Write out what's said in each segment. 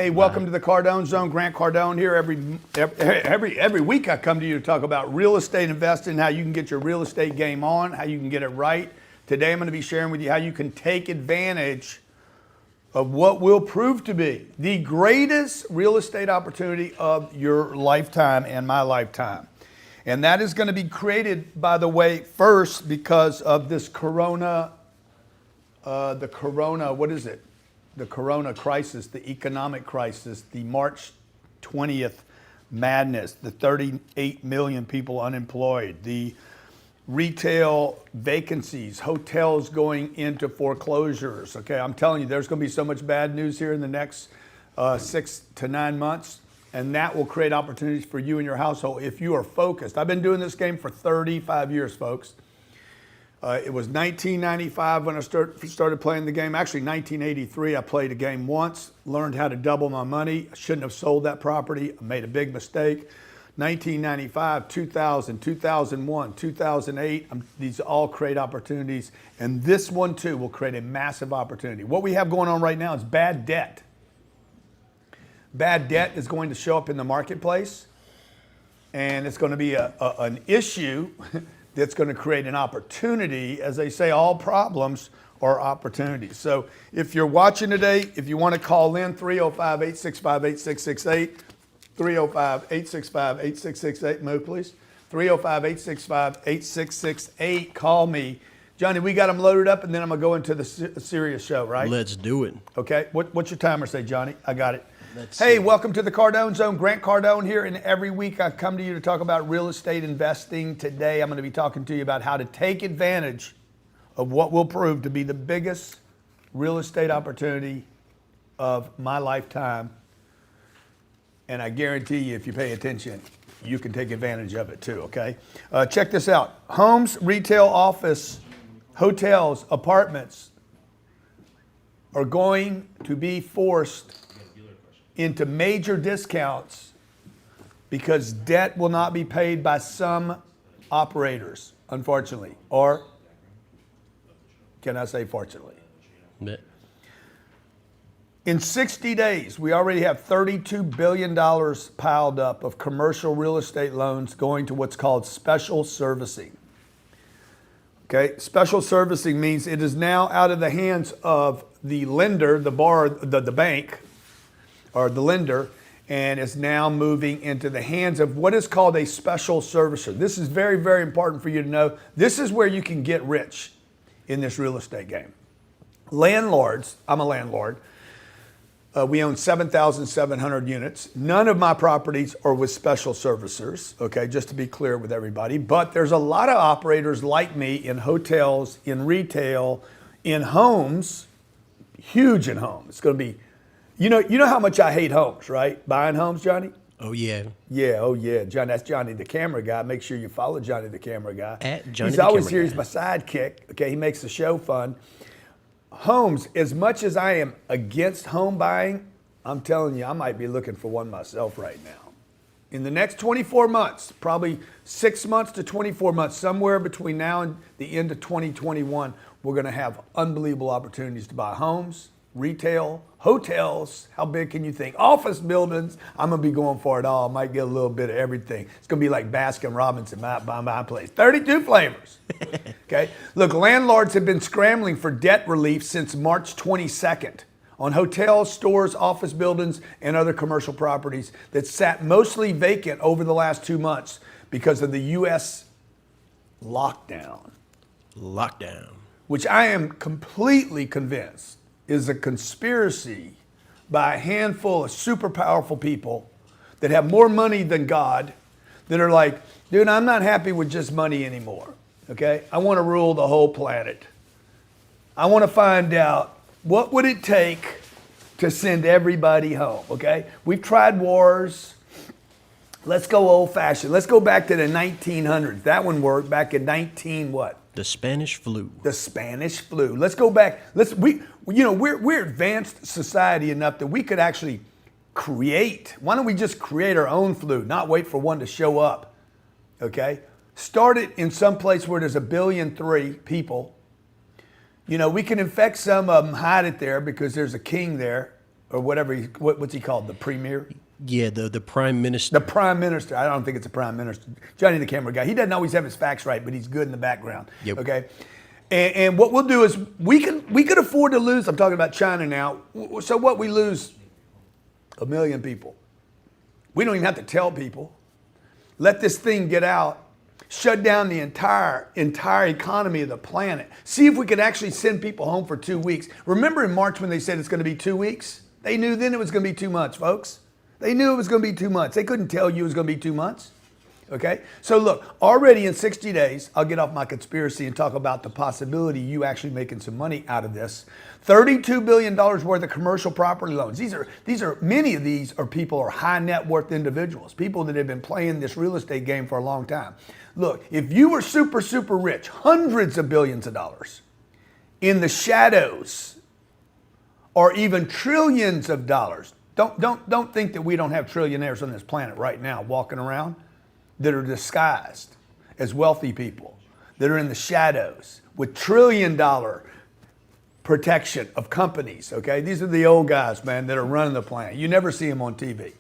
Hey, welcome to the Cardone Zone. Grant Cardone here. Every week I come to you to talk about real estate investing, how you can get your real estate game on, how you can get it right. Today I'm going to be sharing with you how you can take advantage of what will prove to be the greatest real estate opportunity of your lifetime and my lifetime. And that is going to be created, by the way, first because of this corona the corona crisis, the economic crisis, the March 20th madness, the 38 million people unemployed, the retail vacancies, hotels going into foreclosures. Okay, I'm telling you, there's going to be so much bad news here in the next 6 to 9 months, and that will create opportunities for you and your household if you are focused. I've been doing this game for 35 years, folks. It was 1995 when I started playing the game. Actually, 1983, I played a game once, learned how to double my money. I shouldn't have sold that property. I made a big mistake. 1995, 2000, 2001, 2008, these all create opportunities. And this one, too, will create a massive opportunity. What we have going on right now is bad debt. Bad debt is going to show up in the marketplace, and it's going to be an issue that's going to create an opportunity. As they say, all problems are opportunities. So if you're watching today, if you want to call in, 305-865-8668, 305-865-8668, move please, 305-865-8668, call me. Johnny, we got them loaded up, and then I'm going to go into the serious show, right? Let's do it. Okay, what's your timer say, Johnny? I got it. Hey, welcome to the Cardone Zone. Grant Cardone here, and every week I come to you to talk about real estate investing. Today I'm going to be talking to you about how to take advantage of what will prove to be the biggest real estate opportunity of my lifetime. And I guarantee you, if you pay attention, you can take advantage of it too, okay? Check this out. Homes, retail, office, hotels, apartments are going to be forced into major discounts because debt will not be paid by some operators, unfortunately. Or can I say fortunately? Yeah. In 60 days, we already have $32 billion piled up of commercial real estate loans going to what's called special servicing. Okay, special servicing means it is now out of the hands of the lender, the bank, or the lender, and is now moving into the hands of what is called a special servicer. This is very, very important for you to know. This is where you can get rich in this real estate game. Landlords, I'm a landlord. We own 7,700 units. None of my properties are with special servicers, okay, just to be clear with everybody. But there's a lot of operators like me in hotels, in retail, in homes, huge in homes. It's going to be, you know how much I hate homes, right? Buying homes, Johnny? Oh, yeah. Yeah, oh, yeah. Johnny, that's Johnny the camera guy. Make sure you follow Johnny the camera guy. At Johnny He's the always camera here. guy. He's my sidekick. Okay, he makes the show fun. Homes, as much as I am against home buying, I'm telling you, I might be looking for one myself right now. In the next 24 months, probably 6 months to 24 months, somewhere between now and the end of 2021, we're going to have unbelievable opportunities to buy homes, retail, hotels, how big can you think? Office buildings, I'm going to be going for it all. I might get a little bit of everything. It's going to be like Baskin Robbins in my place. 32 flavors. Okay? Look, landlords have been scrambling for debt relief since March 22nd on hotels, stores, office buildings, and other commercial properties that sat mostly vacant over the last 2 months because of the U.S. lockdown. Which I am completely convinced is a conspiracy by a handful of super powerful people that have more money than God, that are like, dude, I'm not happy with just money anymore, okay? I want to rule the whole planet. I want to find out what would it take to send everybody home, okay? We've tried wars. Let's go old-fashioned. Let's go back to the 1900s. That one worked back in 19 what? The Spanish flu. The Spanish flu. Let's go back. We're advanced society enough that we could actually create. Why don't we just create our own flu, not wait for one to show up? Okay? Start it in some place where there's 1.3 billion people. You know, we can infect some of them, hide it there because there's a king there. or whatever. What's he called? The premier? Yeah, the prime minister. The prime minister. I don't think it's a prime minister. Johnny the camera guy. He doesn't always have his facts right, but he's good in the background. Yep. Okay. And what we'll do is we could afford to lose. I'm talking about China now. So what, we lose 1 million people. We don't even have to tell people. Let this thing get out. Shut down the entire economy of the planet. See if we could actually send people home for 2 weeks. Remember in March when they said it's going to be 2 weeks? They knew then it was going to be 2 months, folks. They knew it was going to be 2 months. They couldn't tell you it was going to be 2 months. Okay? So look, already in 60 days, I'll get off my conspiracy and talk about the possibility of you actually making some money out of this. $32 billion worth of commercial property loans. Many of these are people are high net worth individuals, people that have been playing this real estate game for a long time. Look, if you were super, super rich, hundreds of billions of dollars in the shadows, or even trillions of dollars, don't think that we don't have trillionaires on this planet right now walking around that are disguised as wealthy people, that are in the shadows with $1 trillion protection of companies, okay? These are the old guys, man, that are running the planet. You never see them on TV.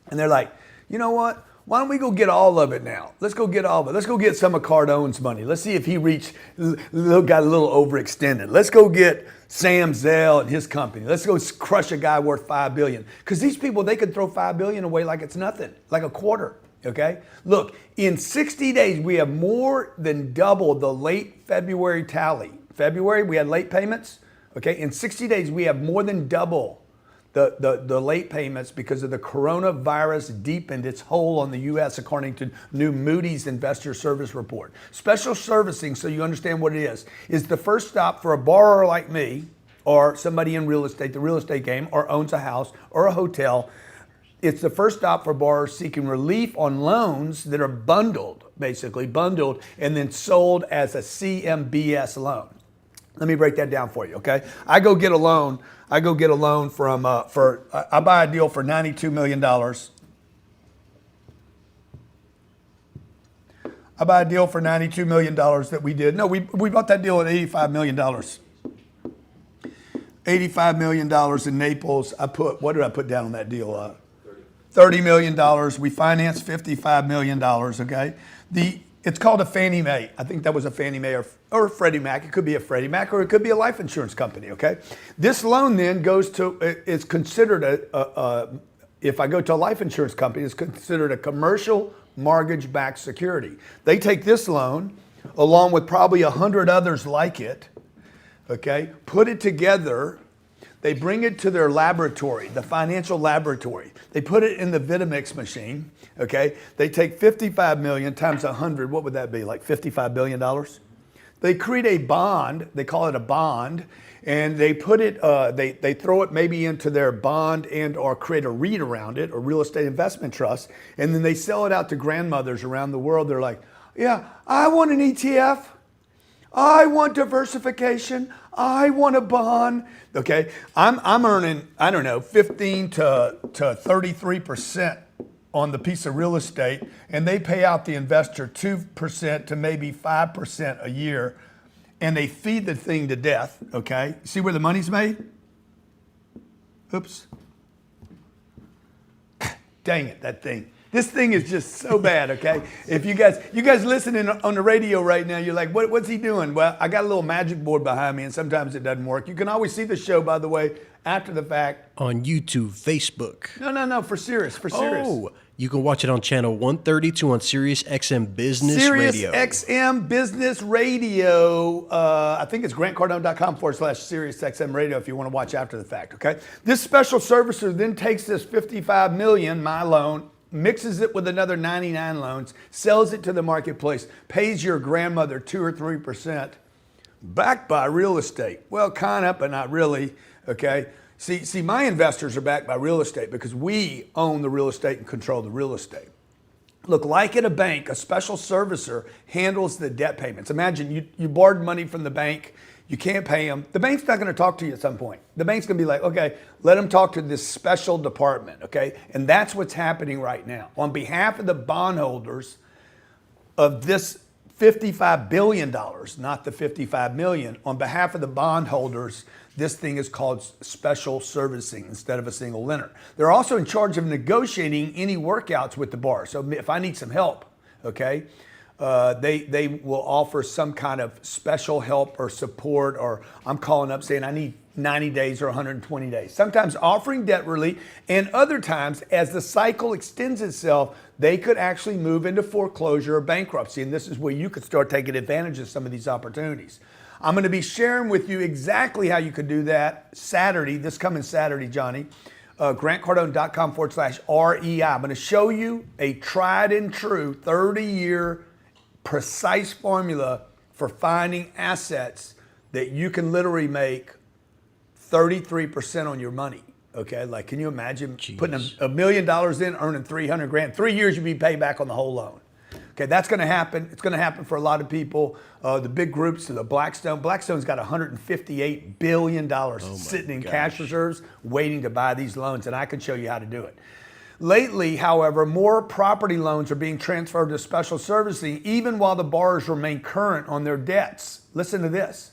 And they're like, you know what? Why don't we go get all of it now? Let's go get all of it. Let's go get some of Cardone's money. Let's see if he got a little overextended. Let's go get Sam Zell and his company. Let's go crush a guy worth $5 billion. Because these people, they could throw $5 billion away like it's nothing, like a quarter, okay? Look, in 60 days, we have more than double the late February tally. February, we had late payments, okay? In 60 days, we have more than double the late payments because of the coronavirus deepened its hold on the U.S. according to new Moody's Investor Service Report. Special servicing, so you understand what it is the first stop for a borrower like me or somebody in real estate, the real estate game, or owns a house or a hotel. It's the first stop for borrowers seeking relief on loans that are bundled, basically bundled, and then sold as a CMBS loan. Let me break that down for you, okay? I go get a loan from, I buy a deal for $92 million. I buy a deal for $92 million that we did. No, we bought that deal at $85 million. $85 million in Naples. What did I put down on that deal? $30 million. We financed $55 million, okay? It's called a Fannie Mae. I think that was a Fannie Mae or a Freddie Mac. It could be a Freddie Mac or it could be a life insurance company, okay? This loan then is considered if I go to a life insurance company, it's considered a commercial mortgage-backed security. They take this loan along with probably 100 others like it, okay? Put it together. They bring it to their laboratory, the financial laboratory. They put it in the Vitamix machine, okay? They take 55 million times 100, what would that be, like $55 billion? They create a bond, they call it a bond, and they put it, they throw it maybe into their bond and or create a REIT around it, or real estate investment trust, and then they sell it out to grandmothers around the world. They're like, yeah, I want an ETF. I want diversification. I want a bond. Okay, I'm earning, I don't know, 15 to 33% on the piece of real estate, and they pay out the investor 2% to maybe 5% a year, and they feed the thing to death. Okay, see where the money's made? Oops. Dang it, that thing. This thing is just so bad, okay? If you guys listening on the radio right now, you're like, what's he doing? Well, I got a little magic board behind me, and sometimes it doesn't work. You can always see the show, by the way, after the fact. On YouTube, Facebook. No, for serious. Oh, you can watch it on channel 132 on Sirius XM Business Radio. Sirius XM Business Radio. I think it's grantcardone.com/Sirius XM Radio if you want to watch after the fact, okay? This special servicer then takes this $55 million, my loan, mixes it with another 99 loans, sells it to the marketplace, pays your grandmother 2 or 3%, backed by real estate. Well, kind of, but not really, okay? See, my investors are backed by real estate because we own the real estate and control the real estate. Look, like at a bank, a special servicer handles the debt payments. Imagine you borrowed money from the bank, you can't pay them. The bank's not going to talk to you at some point. The bank's going to be like, okay, let them talk to this special department, okay? And that's what's happening right now. On behalf of the bondholders of this $55 billion, not the 55 million, on behalf of the bondholders, This thing is called special servicing instead of a single lender. They're also in charge of negotiating any workouts with the borrower. So if I need some help, okay, they will offer some kind of special help or support, or I'm calling up saying I need 90 days or 120 days. Sometimes offering debt relief, and other times, as the cycle extends itself, they could actually move into foreclosure or bankruptcy. And this is where you could start taking advantage of some of these opportunities. I'm going to be sharing with you exactly how you could do that Saturday, this coming Saturday, Johnny. grantcardone.com/REI. I'm going to show you a tried and true 30-year precise formula for finding assets that you can literally make 33% on your money. Okay, like can you imagine putting $1 million in, earning $300,000? 3 years you'd be paid back on the whole loan. Okay, that's going to happen. It's going to happen for a lot of people. The big groups, the Blackstone. Blackstone's got $158 billion sitting in cash reserves waiting to buy these loans, and I can show you how to do it. Lately, however, more property loans are being transferred to special servicing even while the borrowers remain current on their debts. Listen to this.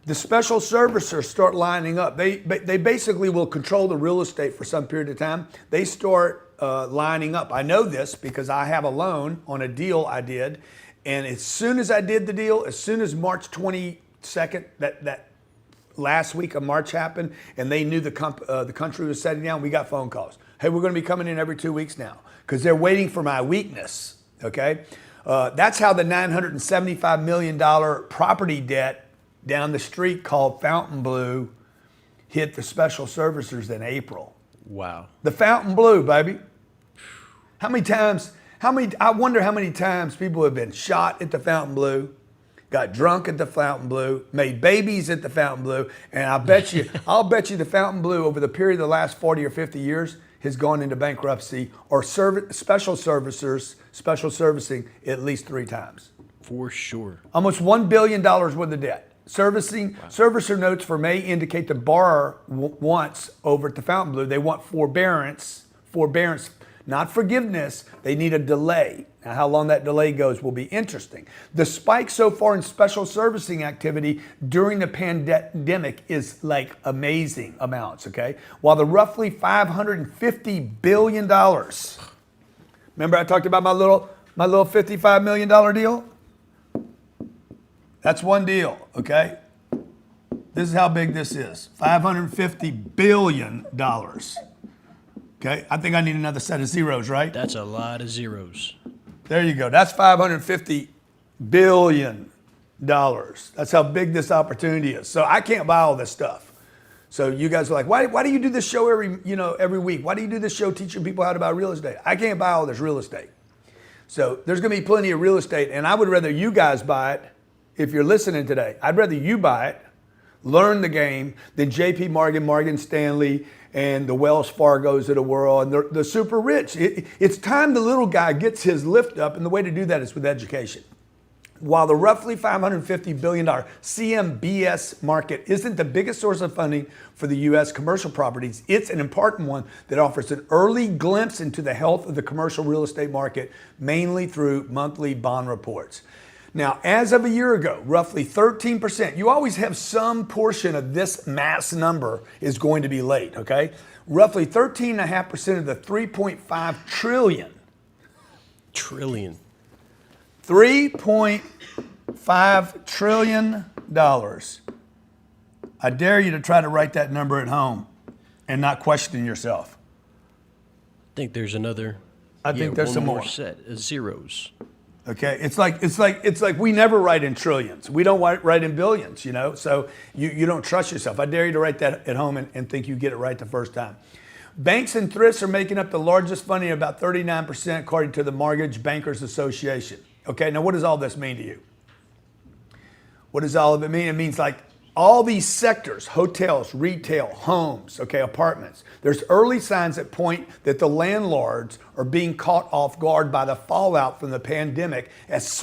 The special servicers start lining up. They basically will control the real estate for some period of time. They start lining up. I know this because I have a loan on a deal I did. And as soon as I did the deal, as soon as March 22nd, that last week of March happened, and they knew the country was shutting down, we got phone calls. Hey, we're going to be coming in every 2 weeks now because they're waiting for my weakness, okay? That's how the $975 million property debt down the street called Fontainebleau hit the special servicers in April. Wow. The Fontainebleau, baby. I wonder how many times people have been shot at the Fontainebleau, got drunk at the Fontainebleau, made babies at the Fontainebleau, and I'll bet you the Fontainebleau over the period of the last 40 or 50 years has gone into bankruptcy or special servicing at least 3 times. For sure. Almost $1 billion worth of debt. Servicer notes for May indicate the borrower wants over at the Fontainebleau, they want forbearance, not forgiveness. They need a delay. Now, how long that delay goes will be interesting. The spike so far in special servicing activity during the pandemic is like amazing amounts, okay? While the roughly $550 billion, remember I talked about my little $55 million deal? That's one deal, okay? This is how big this is, $550 billion. Okay, I think I need another set of zeros, right? That's a lot of zeros. There you go. That's $550 billion. That's how big this opportunity is. So I can't buy all this stuff. So you guys are like, why do you do this show every week? Why do you do this show teaching people how to buy real estate? I can't buy all this real estate. So there's going to be plenty of real estate, and I would rather you guys buy it. If you're listening today, I'd rather you buy it, learn the game, than JP Morgan, Morgan Stanley, and the Wells Fargos of the world, and the super rich. It's time the little guy gets his lift up, and the way to do that is with education. While the roughly $550 billion CMBS market isn't the biggest source of funding for the U.S. commercial properties, it's an important one that offers an early glimpse into the health of the commercial real estate market, mainly through monthly bond reports. Now, as of a year ago, roughly 13%, you always have some portion of this mass number is going to be late, okay? Roughly 13.5% of the $3.5 trillion. $3.5 trillion. I dare you to try to write that number at home and not question yourself. I think there's another. I think there's some more set of zeros. Okay, it's like we never write in trillions. We don't write in billions, so you don't trust yourself. I dare you to write that at home and think you get it right the first time. Banks and thrifts are making up the largest funding, about 39%, according to the Mortgage Bankers Association. Okay, now what does all this mean to you? What does all of it mean? It means like all these sectors, hotels, retail, homes, okay, apartments, there's early signs that point that the landlords are being caught off guard by the fallout from the pandemic as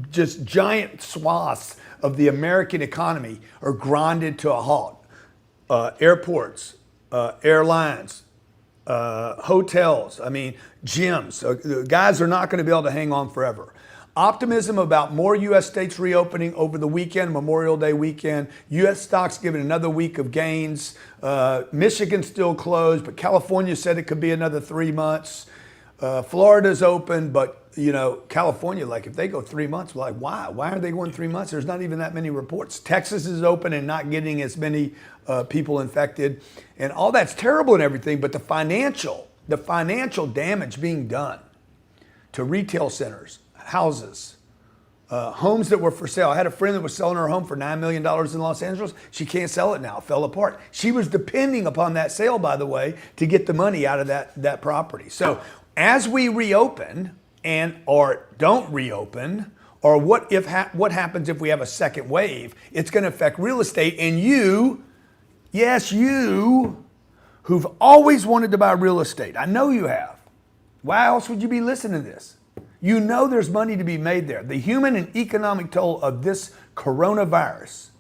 just giant swaths of the American economy are grinded to a halt. Airports, airlines, hotels, gyms. Guys are not going to be able to hang on forever. Optimism about more U.S. states reopening over the weekend, Memorial Day weekend. U.S. stocks giving another week of gains. Michigan still closed, but California said it could be another 3 months. Florida's open, but California, like if they go 3 months, we're like, why? Why are they going 3 months? There's not even that many reports. Texas is open and not getting as many people infected. And all that's terrible and everything, but the financial damage being done to retail centers, houses, homes that were for sale. I had a friend that was selling her home for $9 million in Los Angeles. She can't sell it now. It fell apart. She was depending upon that sale, by the way, to get the money out of that property. So as we reopen or don't reopen, or what happens if we have a second wave, it's going to affect real estate. And you, yes, you, who've always wanted to buy real estate, I know you have. Why else would you be listening to this? You know there's money to be made there. The human and economic toll of this coronavirus,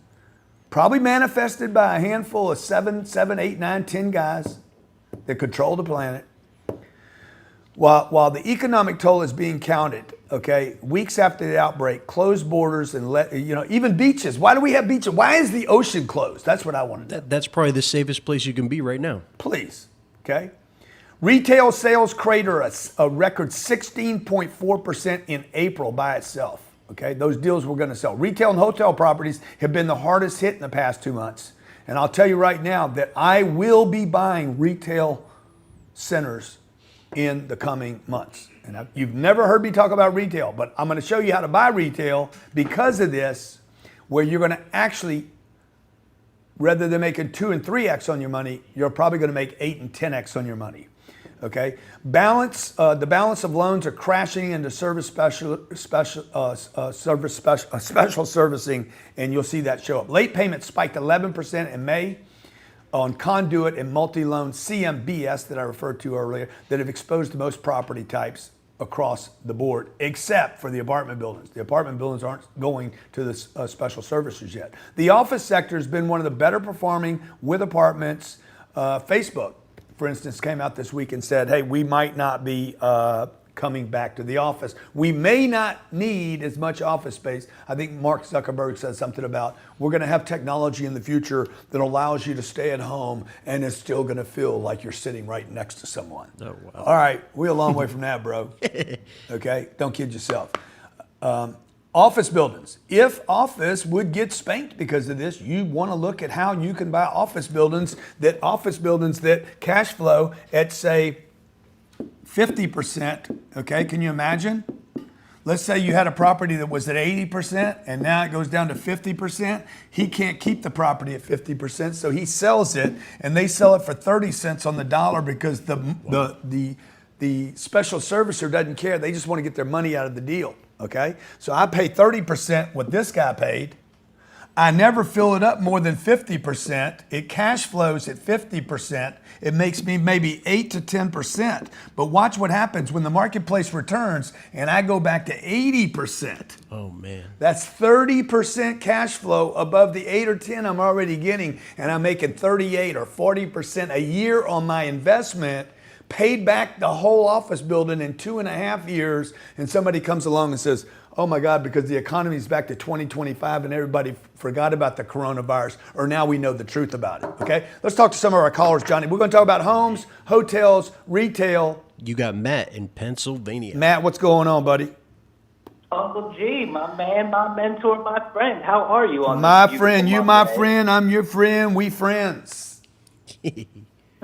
probably manifested by a handful of 7, 8, 9, 10 guys that control the planet. While the economic toll is being counted, okay, weeks after the outbreak, closed borders and even beaches. Why do we have beaches? Why is the ocean closed? That's what I want to know. That's probably the safest place you can be right now. Please, okay? Retail sales crater a record 16.4% in April by itself. Okay, those deals we're going to sell. Retail and hotel properties have been the hardest hit in the past 2 months. And I'll tell you right now that I will be buying retail centers in the coming months. And you've never heard me talk about retail, but I'm going to show you how to buy retail because of this, where you're going to actually, rather than making 2 and 3x on your money, you're probably going to make 8 and 10x on your money. Okay, the balance of loans are crashing into special servicing, and you'll see that show up. Late payments spiked 11% in May on conduit and multi-loan CMBS that I referred to earlier that have exposed to most property types across the board, except for the apartment buildings. The apartment buildings aren't going to the special servicers yet. The office sector has been one of the better performing with apartments. Facebook, for instance, came out this week and said, hey, we might not be coming back to the office. We may not need as much office space. I think Mark Zuckerberg said something about we're going to have technology in the future that allows you to stay at home and it's still going to feel like you're sitting right next to someone. Oh, wow. All right, we're a long way from that, bro. Okay, don't kid yourself. Office buildings. If office would get spanked because of this, you want to look at how you can buy office buildings that cash flow at, say, 50%. Okay, can you imagine? Let's say you had a property that was at 80% and now it goes down to 50%. He can't keep the property at 50%, so he sells it and they sell it for 30 cents on the dollar because the special servicer doesn't care. They just want to get their money out of the deal. Okay, so I pay 30% what this guy paid. I never fill it up more than 50%. It cash flows at 50%. It makes me maybe 8 to 10%. But watch what happens when the marketplace returns and I go back to 80%. Oh, man. That's 30% cash flow above the 8 or 10 I'm already getting, and I'm making 38 or 40% a year on my investment. Paid back the whole office building in 2.5 years, and somebody comes along and says, oh my God, because the economy is back to 2025 and everybody forgot about the coronavirus, or now we know the truth about it, okay? Let's talk to some of our callers, Johnny. We're going to talk about homes, hotels, retail. You got Matt in Pennsylvania. Matt, what's going on, buddy? Uncle G, my man, my mentor, my friend. How are you on my this friend, you my friend, I'm your friend, we friends.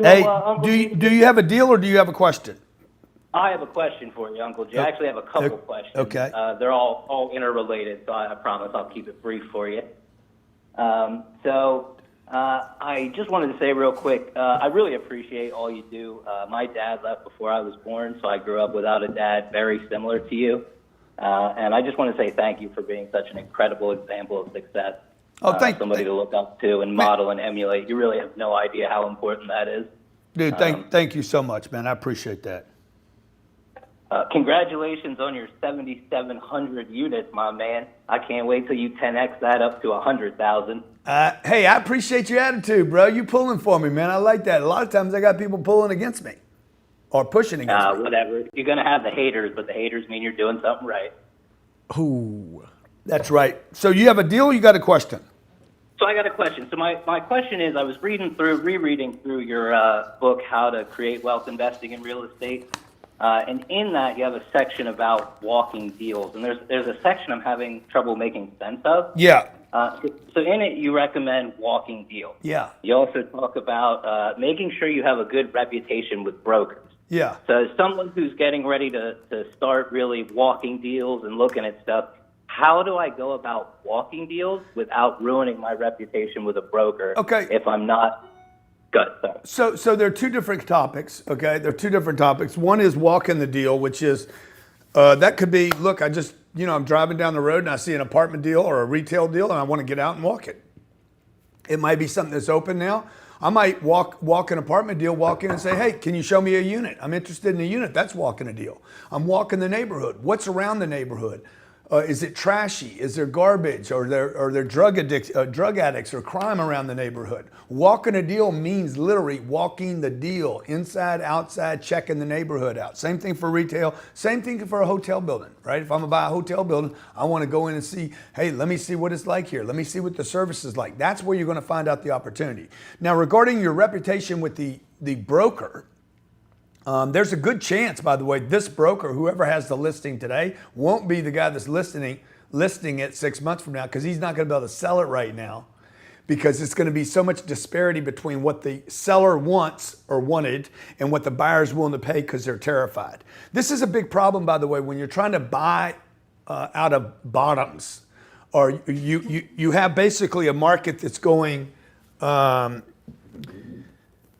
Hey, do you have a deal or do you have a question? I have a question for you, Uncle G. I actually have a couple questions. Okay. They're all interrelated, so I promise I'll keep it brief for you. I just wanted to say real quick, I really appreciate all you do. My dad left before I was born, so I grew up without a dad very similar to you. And I just want to say thank you for being such an incredible example of success. Somebody to look up to and model and emulate. You really have no idea how important that is. Dude, thank you so much, man. I appreciate that. Congratulations on your 7,700 units, my man. I can't wait till you 10x that up to 100,000. Hey, I appreciate your attitude, bro. You pulling for me, man. I like that. A lot of times I got people pulling against me or pushing against me. Whatever. You're going to have the haters, but the haters mean you're doing something right. Ooh. That's right. So you have a deal, you got a question? So I got a question. So my question is, I was rereading through your book, How to Create Wealth Investing in Real Estate. And in that, you have a section about walking deals. And there's a section I'm having trouble making sense of. Yeah. So in it, you recommend walking deals. Yeah. You also talk about making sure you have a good reputation with brokers. Yeah. So as someone who's getting ready to start really walking deals and looking at stuff, how do I go about walking deals without ruining my reputation with a broker? Okay. If I'm not good. So there are two different topics, okay? There are two different topics. One is walking the deal, which is, that could be, look, I'm driving down the road and I see an apartment deal or a retail deal and I want to get out and walk it. It might be something that's open now. I might walk an apartment deal, walk in and say, hey, can you show me a unit? I'm interested in a unit. That's walking a deal. I'm walking the neighborhood. What's around the neighborhood? Is it trashy? Is there garbage? Are there drug addicts or crime around the neighborhood? Walking a deal means literally walking the deal, inside, outside, checking the neighborhood out. Same thing for retail, same thing for a hotel building, right? If I'm gonna buy a hotel building, I wanna go in and see, hey, let me see what it's like here. Let me see what the service is like. That's where you're gonna find out the opportunity. Now, regarding your reputation with the broker, there's a good chance, by the way, this broker, whoever has the listing today, won't be the guy that's listing it 6 months from now, because he's not going to be able to sell it right now, because it's going to be so much disparity between what the seller wants or wanted and what the buyer's willing to pay because they're terrified. This is a big problem, by the way, when you're trying to buy out of bottoms, or you have basically a market that's going.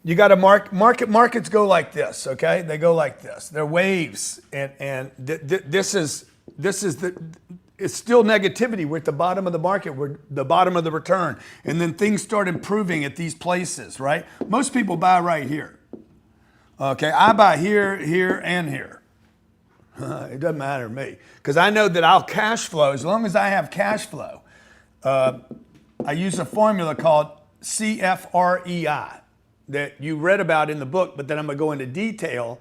You got to markets go like this, okay? They go like this. They're waves, and this is it's still negativity. We're at the bottom of the market. We're the bottom of the return, and then things start improving at these places, right? Most people buy right here. Okay, I buy here, here, and here. It doesn't matter to me because I know that I'll cash flow as long as I have cash flow. I use a formula called CFREI. That you read about in the book, but then I'm gonna go into detail.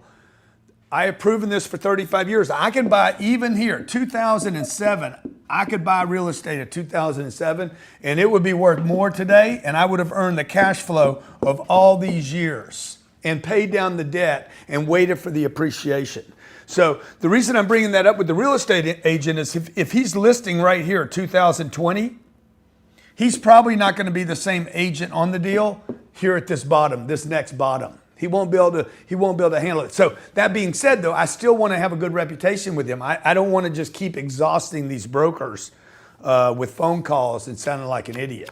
I have proven this for 35 years. I can buy, even here, 2007, I could buy real estate at 2007 and it would be worth more today, and I would have earned the cash flow of all these years and paid down the debt and waited for the appreciation. So the reason I'm bringing that up with the real estate agent is if he's listing right here, 2020, he's probably not gonna be the same agent on the deal here at this bottom, this next bottom. He won't be able to handle it. So that being said, though, I still want to have a good reputation with him. I don't want to just keep exhausting these brokers with phone calls and sounding like an idiot.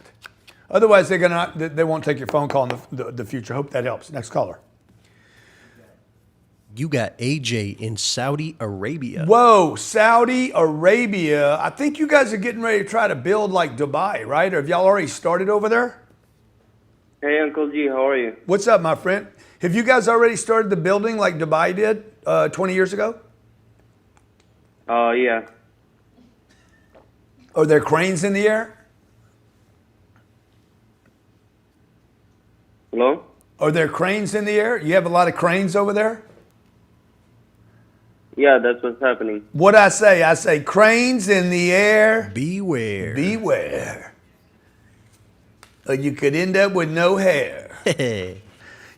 Otherwise, they won't take your phone call in the future. Hope that helps. Next caller. You got AJ in Saudi Arabia. Whoa, Saudi Arabia. I think you guys are getting ready to try to build like Dubai, right? Or have y'all already started over there? Hey, Uncle G, how are you? What's up, my friend? Have you guys already started the building like Dubai did 20 years ago? Yeah. Are there cranes in the air? Hello? Are there cranes in the air? You have a lot of cranes over there? Yeah, that's what's happening. What'd I say? I say cranes in the air. Beware. Beware. Or you could end up with no hair. Hey.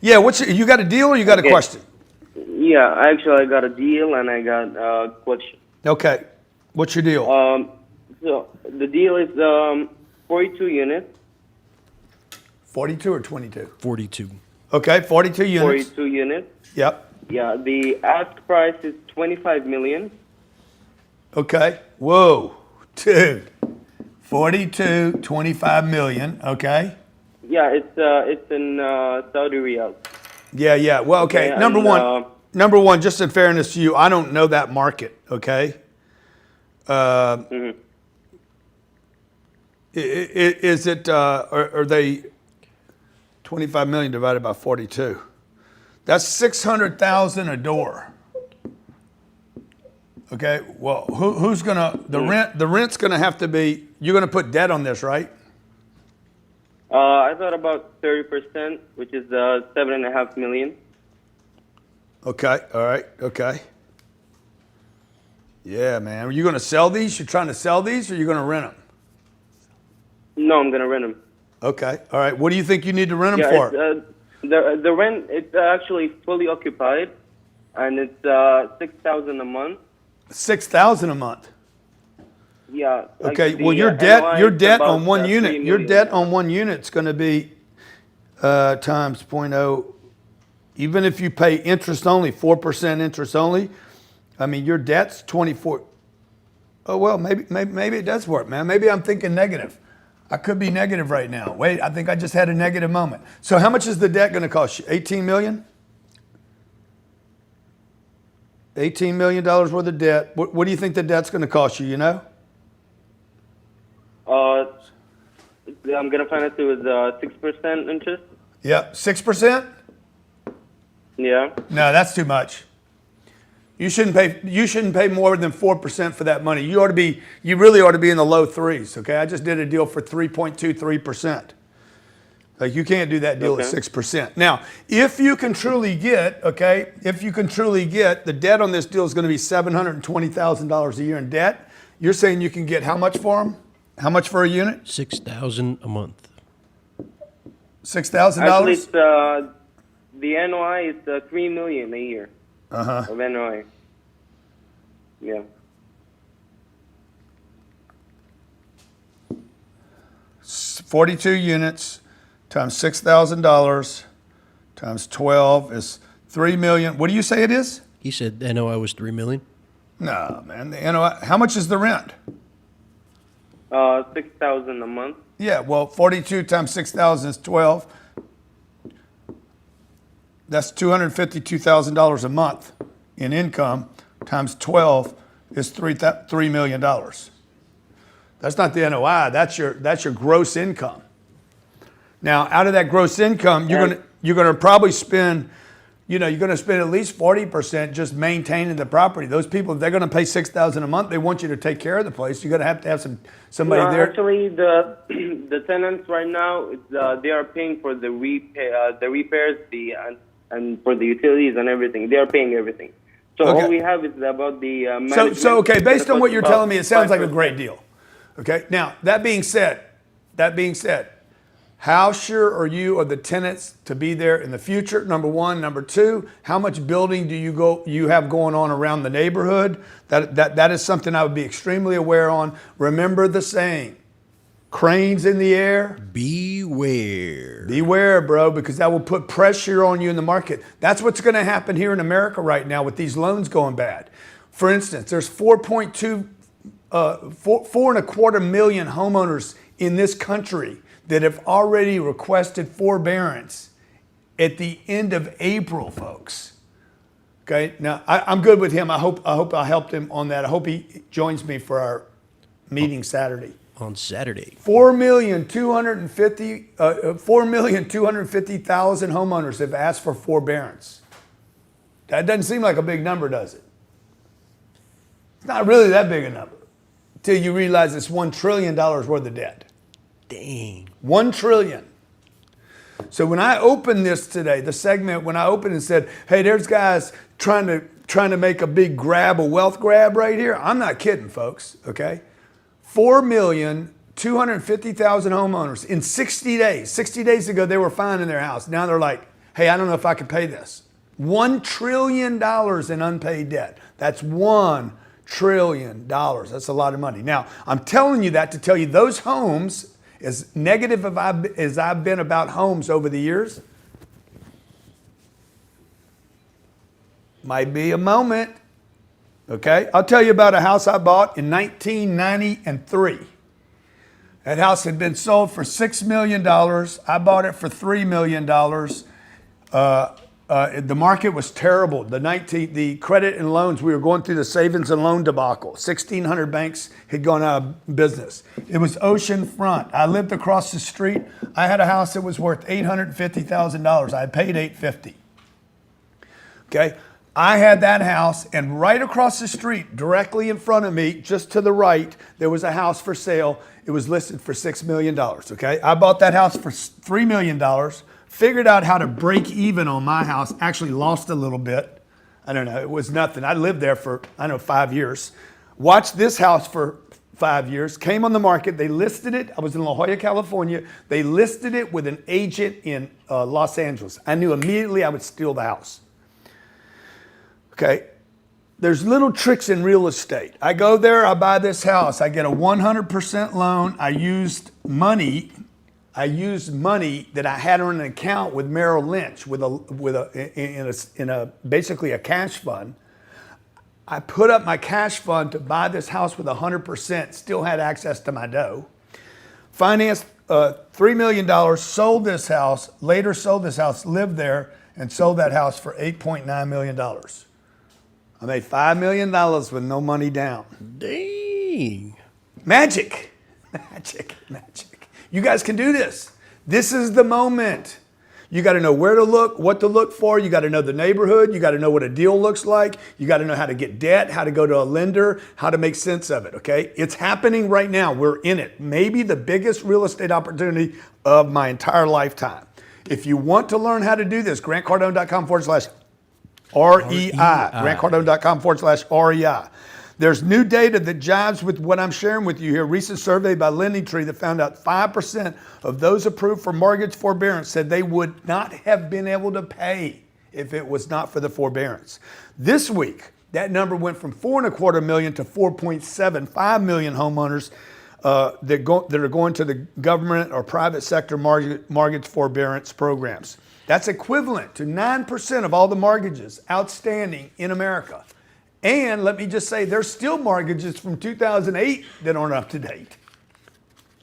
Yeah, you got a deal or you got a question? Yeah, actually, I got a deal and I got a question. Okay. What's your deal? So the deal is 42 units. 42 or 22? 42. Okay, 42 units. 42 units. Yep. Yeah, the ask price is 25 million. Okay. Whoa, dude. 42, 25 million. Okay. Yeah, it's in Saudi Riyadh. Yeah. Well, okay. Number one, just in fairness to you, I don't know that market. Okay. Is it? Are they 25 million divided by 42? That's 600,000 a door. Okay. Well, who's gonna the rent's gonna have to be? You're gonna put debt on this, right? I thought about 30%, which is 7.5 million. Okay. All right. Okay. Yeah, man. Are you going to sell these? You're trying to sell these, or you're going to rent them? No, I'm gonna rent them. Okay. All right. What do you think you need to rent them Yeah, for? the rent it's actually fully occupied, and it's $6,000 a month. $6,000 a month. Yeah. like Okay. the, Well, your NOI debt is on about, one 3 unit. Your million. debt on one unit's going to be times 0.0. Even if you pay interest only, 4% interest only. I mean, your debt's 24. Oh well, maybe it does work, man. Maybe I'm thinking negative. I could be negative right now. Wait, I think I just had a negative moment. So how much is the debt going to cost you? 18 million? $18 million worth of debt. What do you think the debt's going to cost you, you know? I'm gonna finance it with 6% interest. Yeah, 6%? Yeah. No, that's too much. You shouldn't pay more than 4% for that money. You really ought to be in the low threes, okay? I just did a deal for 3.23%. Like, you can't do that deal at 6%. Now, if you can truly get the debt on this deal is going to be $720,000 a year in debt. You're saying you can get how much for them? How much for a unit? $6,000 a month. $6,000? Actually, it's, the NOI is $3 million a year of NOI. Yeah. 42 units times $6,000 times 12 is 3 million. What do you say it is? He said the NOI was $3 million. No, man. The NOI, how much is the rent? $6,000 a month. Yeah, well, 42 times 6,000 is 12. That's $252,000 a month in income times 12 is $3 million. That's not the NOI. That's your gross income. Now, out of that gross income, you're gonna probably spend, you're gonna spend at least 40% just maintaining the property. Those people, if they're gonna pay $6,000 a month, they want you to take care of the place. You're gonna have to have somebody there. Actually, the tenants right now, they are paying for the repairs, and for the utilities and everything. They are paying everything. So Okay. all we have is about the management. So okay, based on what you're About telling me, it sounds like a 5%. great deal. Okay, now that being said, how sure are you of the tenants to be there in the future? Number one. Number two, how much building do you have going on around the neighborhood? That is something I would be extremely aware on. Remember the saying, cranes in the air. Beware. Beware, bro, because that will put pressure on you in the market. That's what's going to happen here in America right now with these loans going bad. For instance, there's 4.25 million homeowners in this country that have already requested forbearance at the end of April, folks. Okay, now I'm good with him. I hope I helped him on that. I hope he joins me for our meeting Saturday. On Saturday. 4,250,000 homeowners have asked for forbearance. That doesn't seem like a big number, does it? It's not really that big a number until you realize it's $1 trillion worth of debt. Dang. 1 trillion. So when I opened this today, the segment, when I opened and said, hey, there's guys trying to make a big grab, a wealth grab right here. I'm not kidding, folks, okay? 4,250,000 homeowners in 60 days. 60 days ago, they were fine in their house. Now they're like, hey, I don't know if I can pay this. $1 trillion in unpaid debt. That's $1 trillion. That's a lot of money. Now, I'm telling you that to tell you those homes, as negative as I've been about homes over the years, might be a moment. Okay, I'll tell you about a house I bought in 1993. That house had been sold for $6 million. I bought it for $3 million. The market was terrible. The credit and loans, we were going through the savings and loan debacle. 1,600 banks had gone out of business. It was ocean front. I lived across the street. I had a house that was worth $850,000. I paid $850,000. Okay. I had that house, and right across the street, directly in front of me, just to the right, there was a house for sale. It was listed for $6 million, okay? I bought that house for $3 million, figured out how to break even on my house, actually lost a little bit. I don't know, it was nothing. I lived there for, 5 years. Watched this house for 5 years, came on the market. They listed it. I was in La Jolla, California. They listed it with an agent in Los Angeles. I knew immediately I would steal the house. Okay. There's little tricks in real estate. I go there, I buy this house, I get a 100% loan. I used money that I had on an account with Merrill Lynch in basically a cash fund. I put up my cash fund to buy this house with 100%, still had access to my dough. Financed $3 million, sold this house, later sold this house, lived there, and sold that house for $8.9 million. I made $5 million with no money down. Dang. Magic. You guys can do this. This is the moment. You got to know where to look, what to look for. You got to know the neighborhood. You got to know what a deal looks like. You got to know how to get debt, how to go to a lender, how to make sense of it, okay? It's happening right now. We're in it. Maybe the biggest real estate opportunity of my entire lifetime. If you want to learn how to do this, grantcardone.com/REI. grantcardone.com/REI. There's new data that jives with what I'm sharing with you here. Recent survey by LendingTree that found out 5% of those approved for mortgage forbearance said they would not have been able to pay if it was not for the forbearance. This week, that number went from 4.25 million to 4.75 million homeowners that are going to the government or private sector mortgage forbearance programs. That's equivalent to 9% of all the mortgages outstanding in America. And let me just say, there's still mortgages from 2008 that aren't up to date.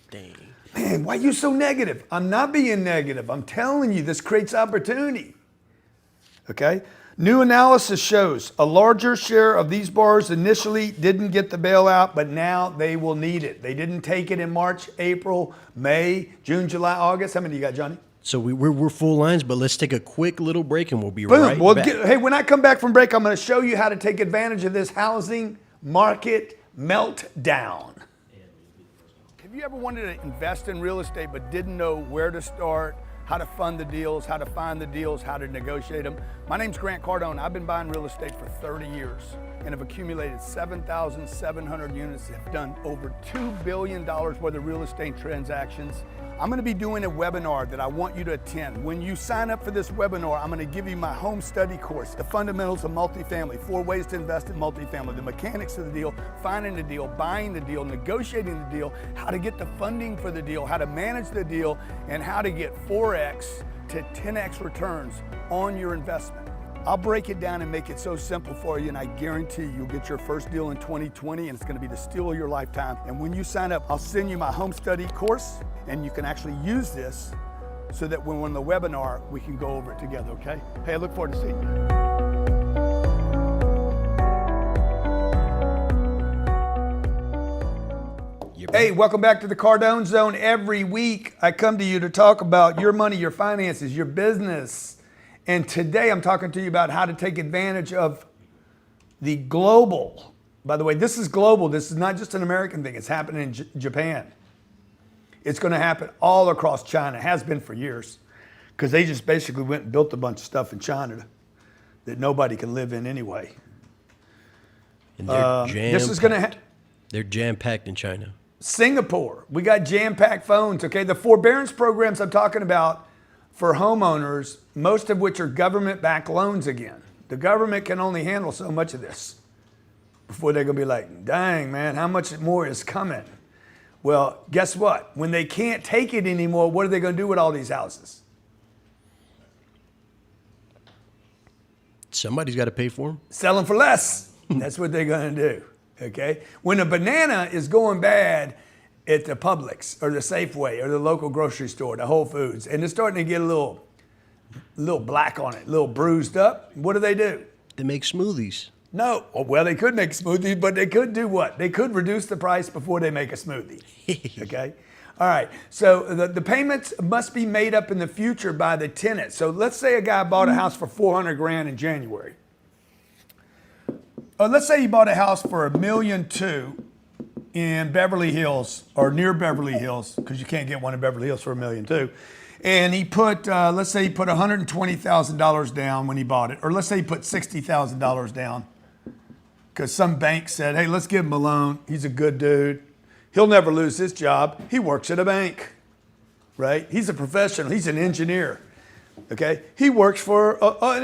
Dang. Man, why are you so negative? I'm not being negative. I'm telling you, this creates opportunity. Okay? New analysis shows a larger share of these borrowers initially didn't get the bailout, but now they will need it. They didn't take it in March, April, May, June, July, August. How many you got, Johnny? So we're full lines, but let's take a quick little break and we'll be Boom. right back. Hey, when I come back from break, I'm going to show you how to take advantage of this housing market meltdown. Have you ever wanted to invest in real estate but didn't know where to start, how to fund the deals, how to find the deals, how to negotiate them? My name's Grant Cardone. I've been buying real estate for 30 years and have accumulated 7,700 units, have done over $2 billion worth of real estate transactions. I'm going to be doing a webinar that I want you to attend. When you sign up for this webinar, I'm going to give you my home study course, the fundamentals of multifamily, 4 ways to invest in multifamily, the mechanics of the deal, finding the deal, buying the deal, negotiating the deal, how to get the funding for the deal, how to manage the deal, and how to get 4x to 10x returns on your investment. I'll break it down and make it so simple for you, and I guarantee you'll get your first deal in 2020, and it's going to be the steal of your lifetime. And when you sign up, I'll send you my home study course, and you can actually use this so that when we're on the webinar, we can go over it together, okay? Hey, I look forward to seeing you. Hey, welcome back to the Cardone Zone. Every week, I come to you to talk about your money, your finances, your business. And today I'm talking to you about how to take advantage of the global. By the way, this is global. This is not just an American thing. It's happening in Japan. It's going to happen all across China. It has been for years because they just basically went and built a bunch of stuff in China that nobody can live in anyway. And they're This is going to they're jam-packed in China. Singapore. We got jam-packed phones, okay? The forbearance programs I'm talking about for homeowners, most of which are government-backed loans again. The government can only handle so much of this before they're gonna be like, dang, man, how much more is coming? Well, guess what? When they can't take it anymore, what are they gonna do with all these houses? Somebody's got to pay for them. Sell them for less. That's what they're gonna do, okay? When a banana is going bad at the Publix or the Safeway or the local grocery store, the Whole Foods, and it's starting to get a little black on it, a little bruised up, what do? They make smoothies. No, well, they could make smoothies, but they could do what? They could reduce the price before they make a smoothie, okay? All right, so the payments must be made up in the future by the tenant. So let's say a guy bought a house for $400,000 in January. Or let's say he bought a house for $1.2 million in Beverly Hills or near Beverly Hills, because you can't get one in Beverly Hills for $1.2 million. And he put, let's say he put $120,000 down when he bought it, or let's say he put $60,000 down. because some bank said, hey, let's give him a loan. He's a good dude. He'll never lose his job. He works at a bank, right? He's a professional. He's an engineer, okay? He works for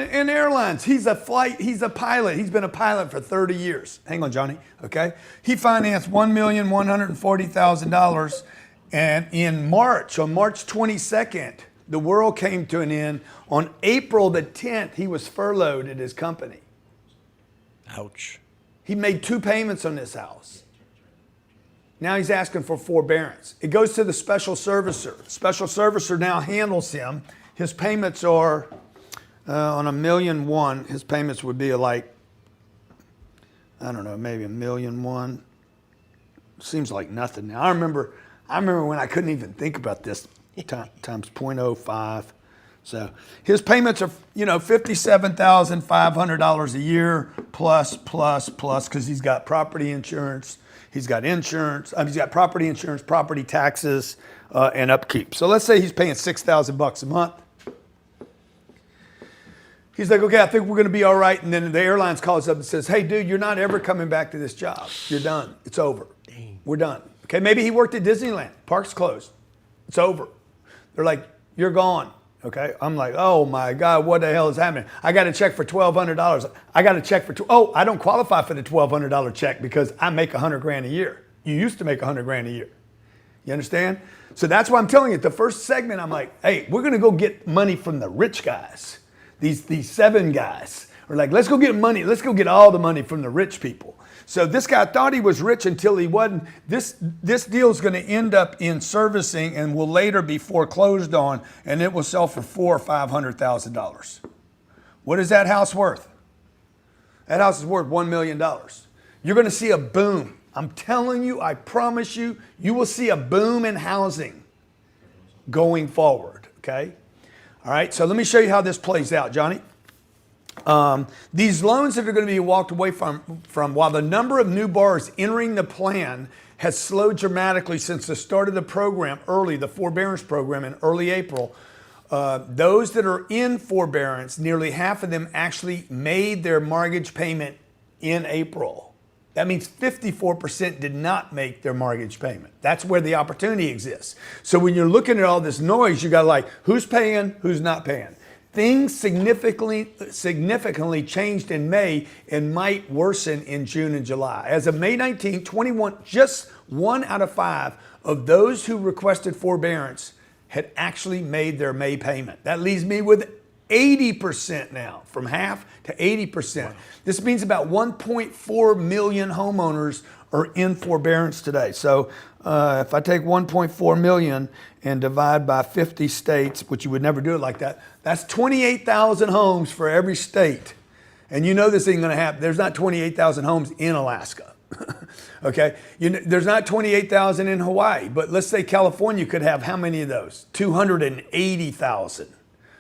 in airlines. He's a pilot. He's been a pilot for 30 years. Hang on, Johnny, okay? He financed $1,140,000, and in March, on March 22nd, the world came to an end. On April the 10th, he was furloughed at his company. Ouch. He made 2 payments on this house. Now he's asking for forbearance. It goes to the special servicer. Special servicer now handles him. His payments are on $1.1 million. His payments would be like, I don't know, maybe $1.1 million. Seems like nothing now. I remember when I couldn't even think about this times 0.05. So his payments are, $57,500 a year plus, because he's got property insurance. He's got insurance. He's got property insurance, property taxes, and upkeep. So let's say he's paying $6,000 a month. He's like, okay, I think we're going to be all right. And then the airlines calls up and says, hey, dude, you're not ever coming back to this job. You're done. It's over. Dang. We're done. Okay, maybe he worked at Disneyland. Park's closed. It's over. They're like, you're gone. Okay, I'm like, oh my God, what the hell is happening? I got a check for $1,200. I got a check for I don't qualify for the $1,200 check because I make $100,000 a year. You used to make $100,000 a year. You understand? So that's why I'm telling you, the first segment, I'm like, hey, we're gonna go get money from the rich guys. These 7 guys are like, let's go get money. Let's go get all the money from the rich people. So this guy thought he was rich until he wasn't. This deal is going to end up in servicing and will later be foreclosed on, and it will sell for $400,000 or $500,000. What is that house worth? That house is worth $1 million. You're going to see a boom. I'm telling you, I promise you, you will see a boom in housing going forward, okay? All right, so let me show you how this plays out, Johnny. These loans that are going to be walked away from, while the number of new borrowers entering the plan has slowed dramatically since the start of the program the forbearance program in early April, those that are in forbearance, nearly half of them actually made their mortgage payment in April. That means 54% did not make their mortgage payment. That's where the opportunity exists. So when you're looking at all this noise, you got like, who's paying, who's not paying? Things significantly changed in May and might worsen in June and July. As of May 19, just 1 out of 5 of those who requested forbearance had actually made their May payment. That leaves me with 80% now, from half to 80%. Wow. This means about 1.4 million homeowners are in forbearance today. So if I take 1.4 million and divide by 50 states, which you would never do it like that, that's 28,000 homes for every state. And you know this ain't gonna happen. There's not 28,000 homes in Alaska, okay? There's not 28,000 in Hawaii, but let's say California could have how many of those? 280,000.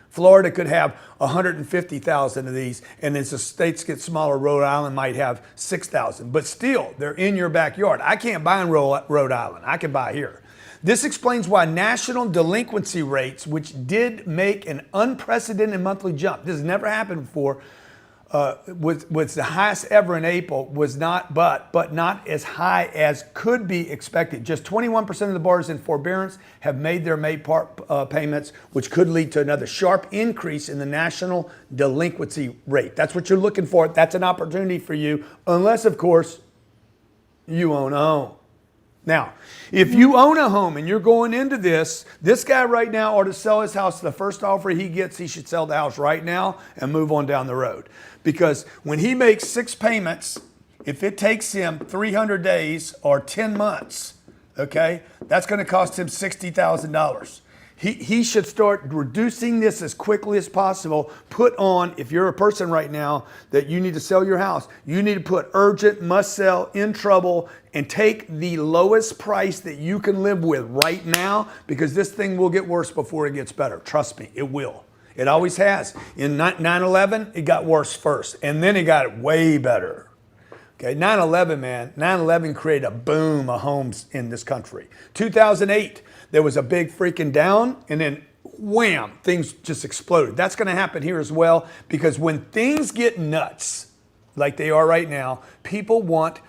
Florida could have 150,000 of these, and as the states get smaller, Rhode Island might have 6,000. But still, they're in your backyard. I can't buy in Rhode Island. I can buy here. This explains why national delinquency rates, which did make an unprecedented monthly jump, this has never happened before, was the highest ever in April, was not, but not as high as could be expected. Just 21% of the borrowers in forbearance have made their May payments, which could lead to another sharp increase in the national delinquency rate. That's what you're looking for. That's an opportunity for you, unless, of course, you own a home. Now, if you own a home and you're going into this guy right now ought to sell his house. The first offer he gets, he should sell the house right now and move on down the road. Because when he makes 6 payments, if it takes him 300 days or 10 months, okay, that's going to cost him $60,000. He should start reducing this as quickly as possible. Put on, if you're a person right now that you need to sell your house, you need to put urgent, must sell, in trouble, and take the lowest price that you can live with right now, because this thing will get worse before it gets better. Trust me, it will. It always has. In 9/11, it got worse first, and then it got way better. Okay, 9/11, man, 9/11 created a boom of homes in this country. 2008, there was a big freaking down, and then wham, things just exploded. That's going to happen here as well, because when things get nuts, like they are right now, people want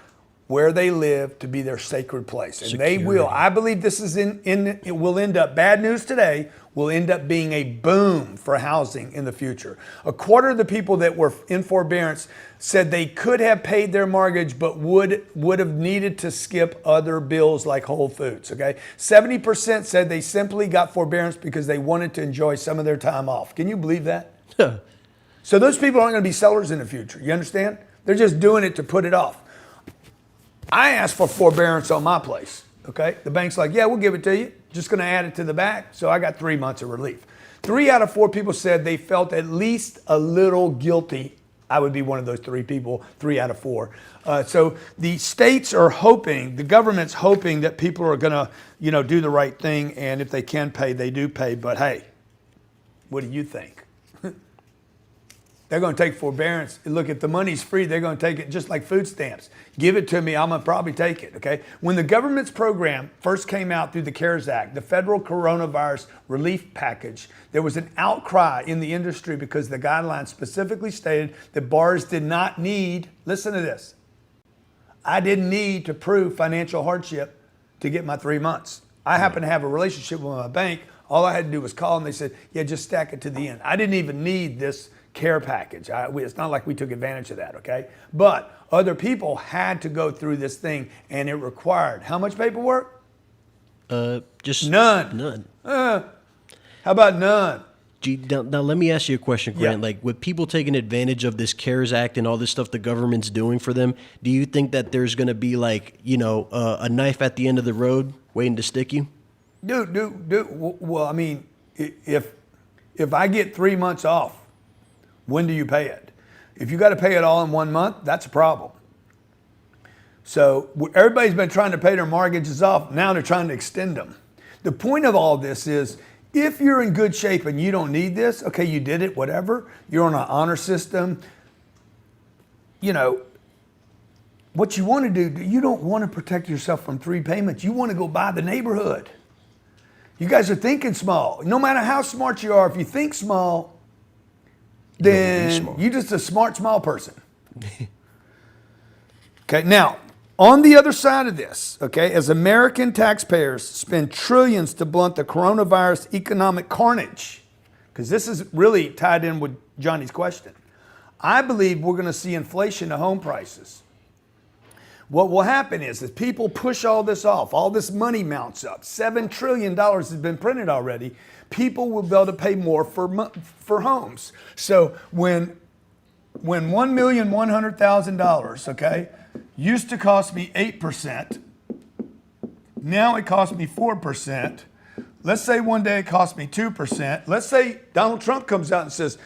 where they live to be their sacred place. And they will. I believe this is it will end up, bad news today, will end up being a boom for housing in the future. A quarter of the people that were in forbearance said they could have paid their mortgage, but would have needed to skip other bills like Whole Foods, okay? 70% said they simply got forbearance because they wanted to enjoy some of their time off. Can you believe that? So those people aren't going to be sellers in the future. You understand? They're just doing it to put it off. I asked for forbearance on my place, okay? The bank's like, yeah, we'll give it to you. Just going to add it to the back. So I got 3 months of relief. 3 out of 4 people said they felt at least a little guilty. I would be one of those 3 people, 3 out of 4. So the states are hoping, the government's hoping that people are going to, do the right thing. And if they can pay, they do pay. But hey, what do you think? They're going to take forbearance. Look, if the money's free, they're going to take it just like food stamps. Give it to me, I'm going to probably take it, okay? When the government's program first came out through the CARES Act, the federal coronavirus relief package, there was an outcry in the industry because the guidelines specifically stated that bars did not need, listen to this, I didn't need to prove financial hardship to get my 3 months. I happen to have a relationship with my bank. All I had to do was call and they said, yeah, just stack it to the end. I didn't even need this care package. It's not like we took advantage of that, okay? But other people had to go through this thing and it required how much paperwork? Just none. How about none? Now let me ask you a question, Grant. Yeah. Like with people taking advantage of this CARES Act and all this stuff the government's doing for them, do you think that there's going to be like, a knife at the end of the road waiting to stick you? Dude. Well, I mean, if I get 3 months off, when do you pay it? If you got to pay it all in 1 month, that's a problem. So everybody's been trying to pay their mortgages off. Now they're trying to extend them. The point of all this is if you're in good shape and you don't need this, okay, you did it, whatever. You're on an honor system. What you want to do, you don't want to protect yourself from 3 payments. You want to go buy the neighborhood. You guys are thinking small. No matter how smart you are, if you think small, then you're just a small person. Okay, now, on the other side of this, okay, as American taxpayers spend trillions to blunt the coronavirus economic carnage, because this is really tied in with Johnny's question, I believe we're going to see inflation of home prices. What will happen is people push all this off, all this money mounts up. $7 trillion has been printed already. People will be able to pay more for homes. So when $1,100,000, okay, used to cost me 8%, now it costs me 4%. Let's say one day it costs me 2%. Let's say Donald Trump comes out and says,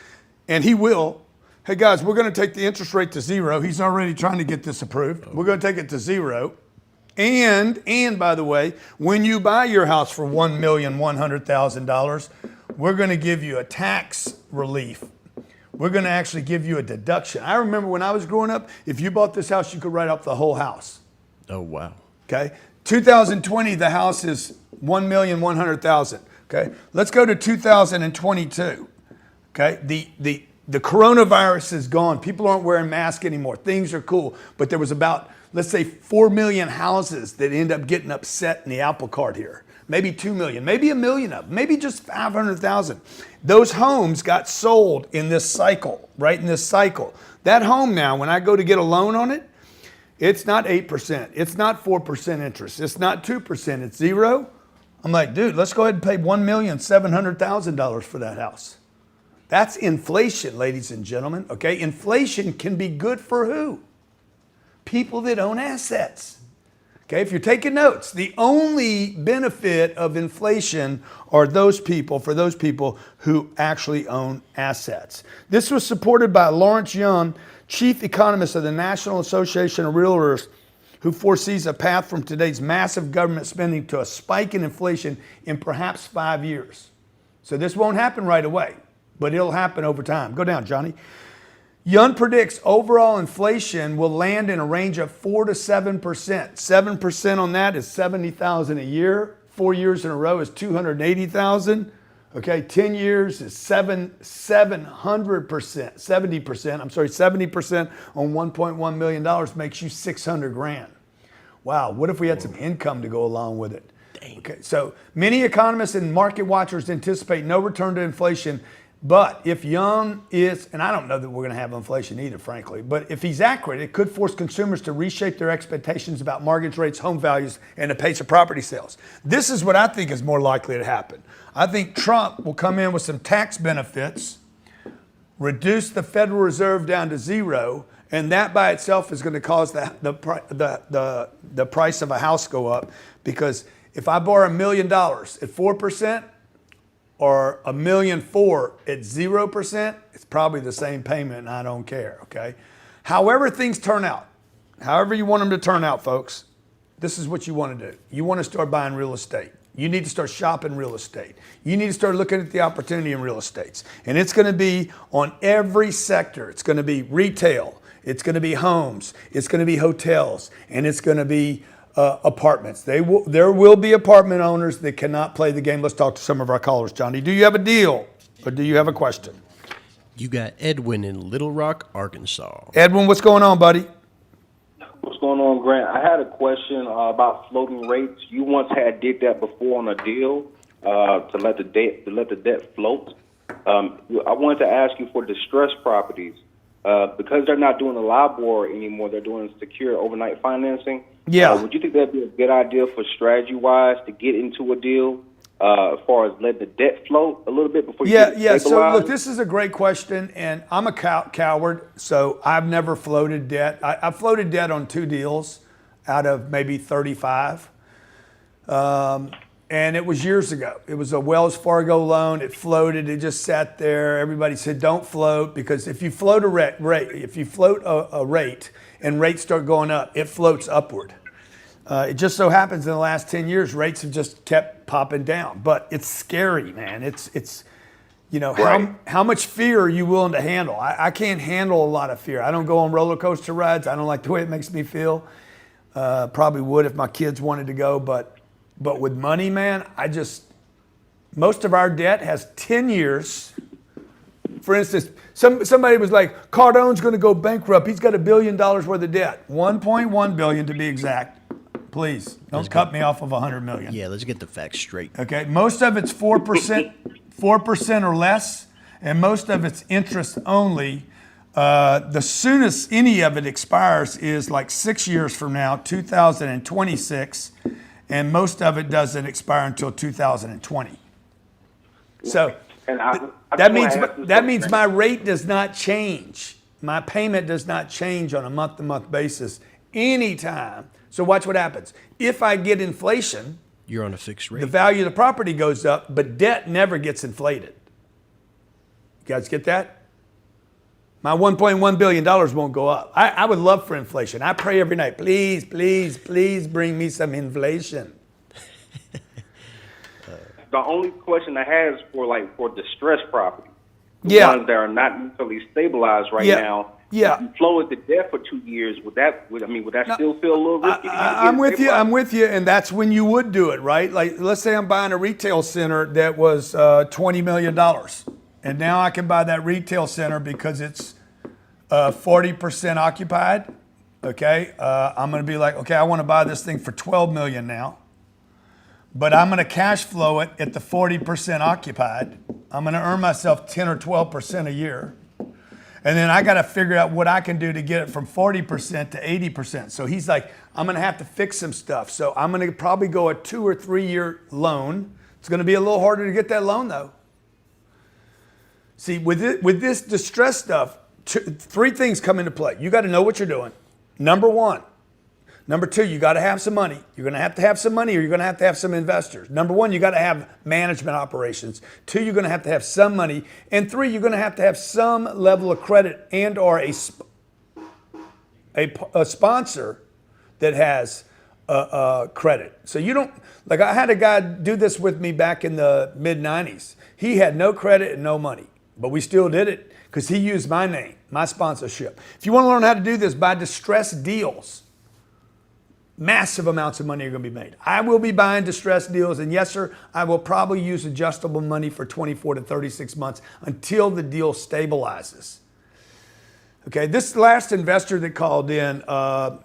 and he will, hey guys, we're going to take the interest rate to 0. He's already trying to get this approved. We're going to take it to 0. And by the way, when you buy your house for $1,100,000, we're going to give you a tax relief. We're going to actually give you a deduction. I remember when I was growing up, if you bought this house, you could write off the whole house. Oh, wow. Okay. 2020, the house is $1,100,000. Okay. Let's go to 2022. Okay. The coronavirus is gone. People aren't wearing masks anymore. Things are cool. But there was about, let's say, 4 million houses that end up getting upset in the apple cart here. Maybe 2 million, maybe 1 million of them, maybe just 500,000. Those homes got sold in this cycle, right in this cycle. That home now, when I go to get a loan on it, it's not 8%. It's not 4% interest. It's not 2%. It's 0. I'm like, dude, let's go ahead and pay $1,700,000 for that house. That's inflation, ladies and gentlemen, okay? Inflation can be good for who? People that own assets. Okay, if you're taking notes, the only benefit of inflation are for those people who actually own assets. This was supported by Lawrence Young, chief economist of the National Association of Realtors, who foresees a path from today's massive government spending to a spike in inflation in perhaps 5 years. So this won't happen right away, but it'll happen over time. Go down, Johnny. Young predicts overall inflation will land in a range of 4 to 7%. 7% on that is $70,000 a year. 4 years in a row is $280,000. Okay, 10 years is 700%, 70%. I'm sorry, 70% on $1.1 million makes you 600 grand. Wow, what if we had some income to go along with it? Dang. Okay, so many economists and market watchers anticipate no return to inflation, but if Young is, and I don't know that we're going to have inflation either, frankly, but if he's accurate, it could force consumers to reshape their expectations about mortgage rates, home values, and the pace of property sales. This is what I think is more likely to happen. I think Trump will come in with some tax benefits, reduce the Federal Reserve down to zero, and that by itself is going to cause the price of a house go up. Because if I borrow $1 million at 4%, or $1.4 million at 0%, it's probably the same payment, and I don't care, okay? However things turn out, however you want them to turn out, folks, this is what you want to do. You want to start buying real estate. You need to start shopping real estate. You need to start looking at the opportunity in real estate. And it's going to be on every sector. It's going to be retail. It's going to be homes. It's going to be hotels. And it's going to be apartments. There will be apartment owners that cannot play the game. Let's talk to some of our callers. Johnny, do you have a deal or do you have a question? You got Edwin in Little Rock, Arkansas. Edwin, what's going on, buddy? What's going on, Grant? I had a question about floating rates. You once did that before on a deal to let the debt float. I wanted to ask you for distressed properties because they're not doing the LIBOR anymore. They're doing secure overnight financing. Yeah. Would you think that'd be a good idea for strategy-wise to get into a deal as far as letting the debt float a little bit before you get Yeah. So stabilized? look, this is a great question, and I'm a coward, so I've never floated debt. I floated debt on 2 deals out of maybe 35, and it was years ago. It was a Wells Fargo loan. It floated. It just sat there. Everybody said don't float because if you float a rate, and rates start going up, it floats upward. It just so happens in the last 10 years, rates have just kept popping down. But it's scary, man. It's Right. how much fear are you willing to handle? I can't handle a lot of fear. I don't go on roller coaster rides. I don't like the way it makes me feel. Probably would if my kids wanted to go. But with money, man, most of our debt has 10 years. For instance, somebody was like, Cardone's going to go bankrupt. He's got $1 billion worth of debt. 1.1 billion to be exact. Please, don't cut me off of 100 million. Yeah, let's get the facts straight. Okay, most of it's 4% or less, and most of it's interest only. The soonest any of it expires is like 6 years from now, 2026, and most of it doesn't expire until 2020. So that means my rate does not change. My payment does not change on a month-to-month basis anytime. So watch what happens. If I get inflation, You're on a fixed rate. the value of the property goes up, but debt never gets inflated. You guys get that? My $1.1 billion won't go up. I would love for inflation. I pray every night, please, please, please bring me some inflation. The only question I have is for distressed property. The Yeah. ones that are not necessarily stabilized right Yeah. now. Yeah. If you float the debt for 2 years, would that still feel a little risky? I'm with you, and that's when you would do it, right? Like, let's say I'm buying a retail center that was $20 million, and now I can buy that retail center because it's 40% occupied. Okay, I'm going to be like, okay, I want to buy this thing for $12 million now, but I'm going to cash flow it at the 40% occupied. I'm going to earn myself 10 or 12% a year. And then I got to figure out what I can do to get it from 40% to 80%. So he's like, I'm going to have to fix some stuff. So I'm going to probably go a 2 or 3 year loan. It's going to be a little harder to get that loan though. See, with this distress stuff, 3 things come into play. You got to know what you're doing. Number 1. Number 2, you got to have some money. You're going to have some money, or you're going to have some investors. Number 1, you got to have management operations. 2, you're going to have some money. And 3, you're going to have some level of credit and or a sponsor that has credit. So you don't, like I had a guy do this with me back in the mid-90s. He had no credit and no money, but we still did it because he used my name, my sponsorship. If you want to learn how to do this, buy distressed deals. massive amounts of money are going to be made. I will be buying distressed deals, and yes, sir, I will probably use adjustable money for 24 to 36 months until the deal stabilizes. Okay, this last investor that called in,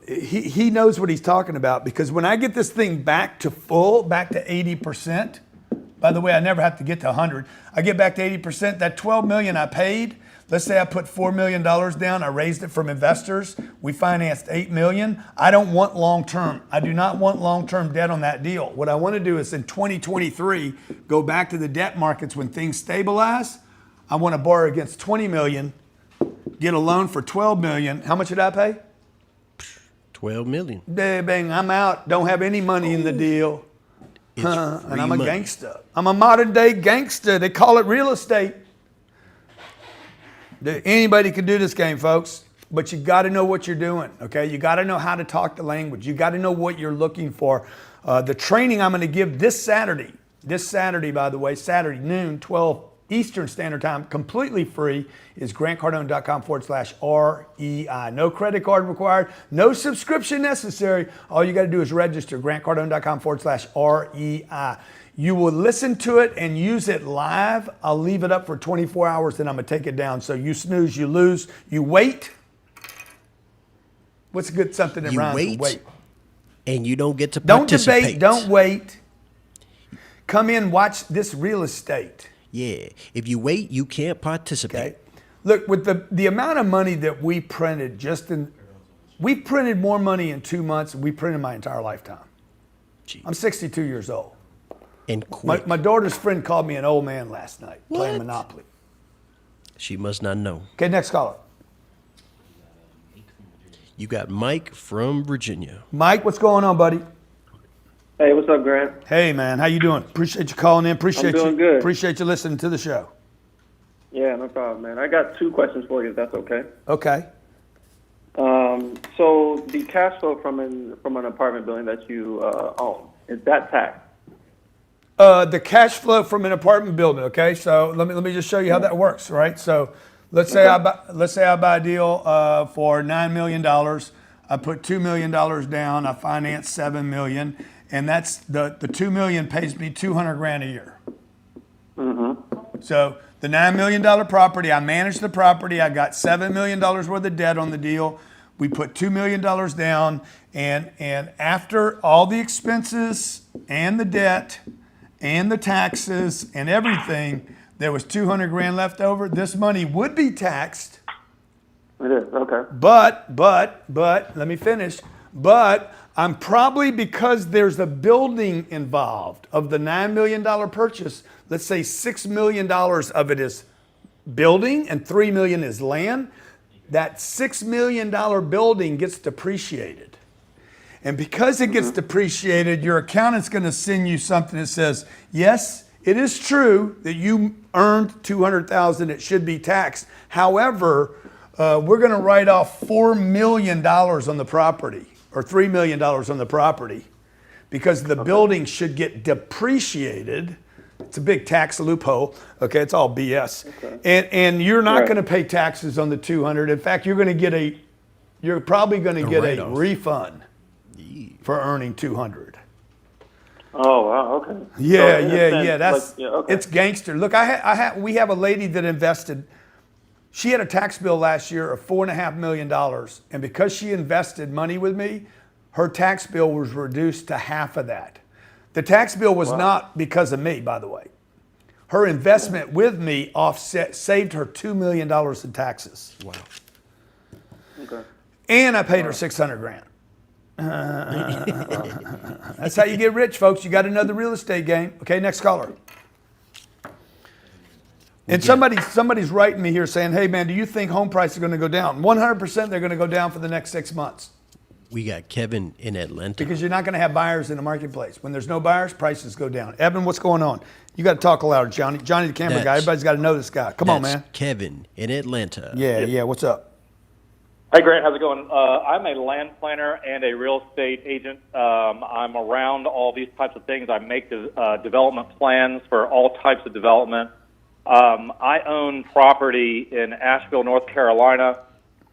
he knows what he's talking about, because when I get this thing back to full, back to 80%, by the way, I never have to get to 100. I get back to 80%, that 12 million I paid, let's say I put $4 million down, I raised it from investors, we financed 8 million. I don't want long-term. I do not want long-term debt on that deal. What I want to do is in 2023, go back to the debt markets when things stabilize. I want to borrow against 20 million, get a loan for 12 million. How much did I pay? 12 million. Bang, I'm out. Don't have any money in the deal. It's And I'm a free money. gangster. I'm a modern day gangster. They call it real estate. Anybody can do this game, folks, but you got to know what you're doing, okay? You got to know how to talk the language. You got to know what you're looking for. The training I'm going to give this Saturday, by the way, Saturday noon, 12 Eastern Standard Time, completely free, is grantcardone.com/REI. No credit card required, no subscription necessary. All you got to do is register, grantcardone.com/REI. You will listen to it and use it live. I'll leave it up for 24 hours, then I'm going to take it down. So you snooze, you lose. You wait. What's a good something that You rhymes with wait, and you don't get to Don't participate. debate. Don't wait. Come in, watch this real estate. Yeah. If you wait, you can't participate. Okay. Look, with the amount of money that we printed we printed more money in 2 months than we printed my entire lifetime. Gee. I'm 62 years old. And quick. My daughter's friend called me an old man last night playing What? Monopoly. She must not know. Okay, next caller. You got Mike from Virginia. Mike, what's going on, buddy? Hey, what's up, Grant? Hey, man, how you doing? Appreciate you calling in. Appreciate doing you. good. Appreciate you listening to the show. Yeah, no problem, man. I got 2 questions for you, if that's okay. Okay. So the cash flow from an apartment building that you own, is that taxed? The cash flow from an apartment building. Okay, so let me just show you how that works. Right. So let's say I buy a deal for $9 million. I put $2 million down. I finance $7 million, and that's the $2 million pays me $200,000 a year. So the $9 million property, I manage the property. I got $7 million worth of debt on the deal. We put $2 million down, and after all the expenses and the debt and the taxes and everything, there was $200,000 left over. This money would be taxed. It is, okay. But, let me finish. But I'm probably, because there's a building involved of the $9 million purchase, let's say $6 million of it is building and $3 million is land. That $6 million building gets depreciated. And because it gets depreciated, your accountant's going to send you something that says, yes, it is true that you earned $200,000. It should be taxed. However, we're going to write off $4 million on the property, or $3 million on the property, because the building should get depreciated. It's a big tax loophole. Okay, it's all BS. Okay. And you're not Right. going to pay taxes on the 200. In fact, you're probably going to get a write-off. refund for earning 200. Oh, wow, okay. Yeah, So in a sense, That's okay. it's gangster. Look, we have a lady that invested. She had a tax bill last year of $4.5 million, and because she invested money with me, her tax bill was reduced to half of that. The tax bill was not because of me, by the way. Her investment with me saved her $2 million in taxes. Wow. Okay. And I paid her $600,000. That's how you get rich, folks. You got another real estate game. Okay, next caller. And somebody's writing me here saying, hey, man, do you think home prices are going to go down? 100% they're going to go down for the next 6 months, We got Kevin in Atlanta. because you're not going to have buyers in the marketplace. When there's no buyers, prices go down. Evan, what's going on? You got to talk louder, Johnny. Johnny, the camera guy. That's- Everybody's got to know this guy. Come on, That's man. Kevin in Atlanta. Yeah. What's up? Hey, Grant, how's it going? I'm a land planner and a real estate agent. I'm around all these types of things. I make development plans for all types of development. I own property in Asheville, North Carolina.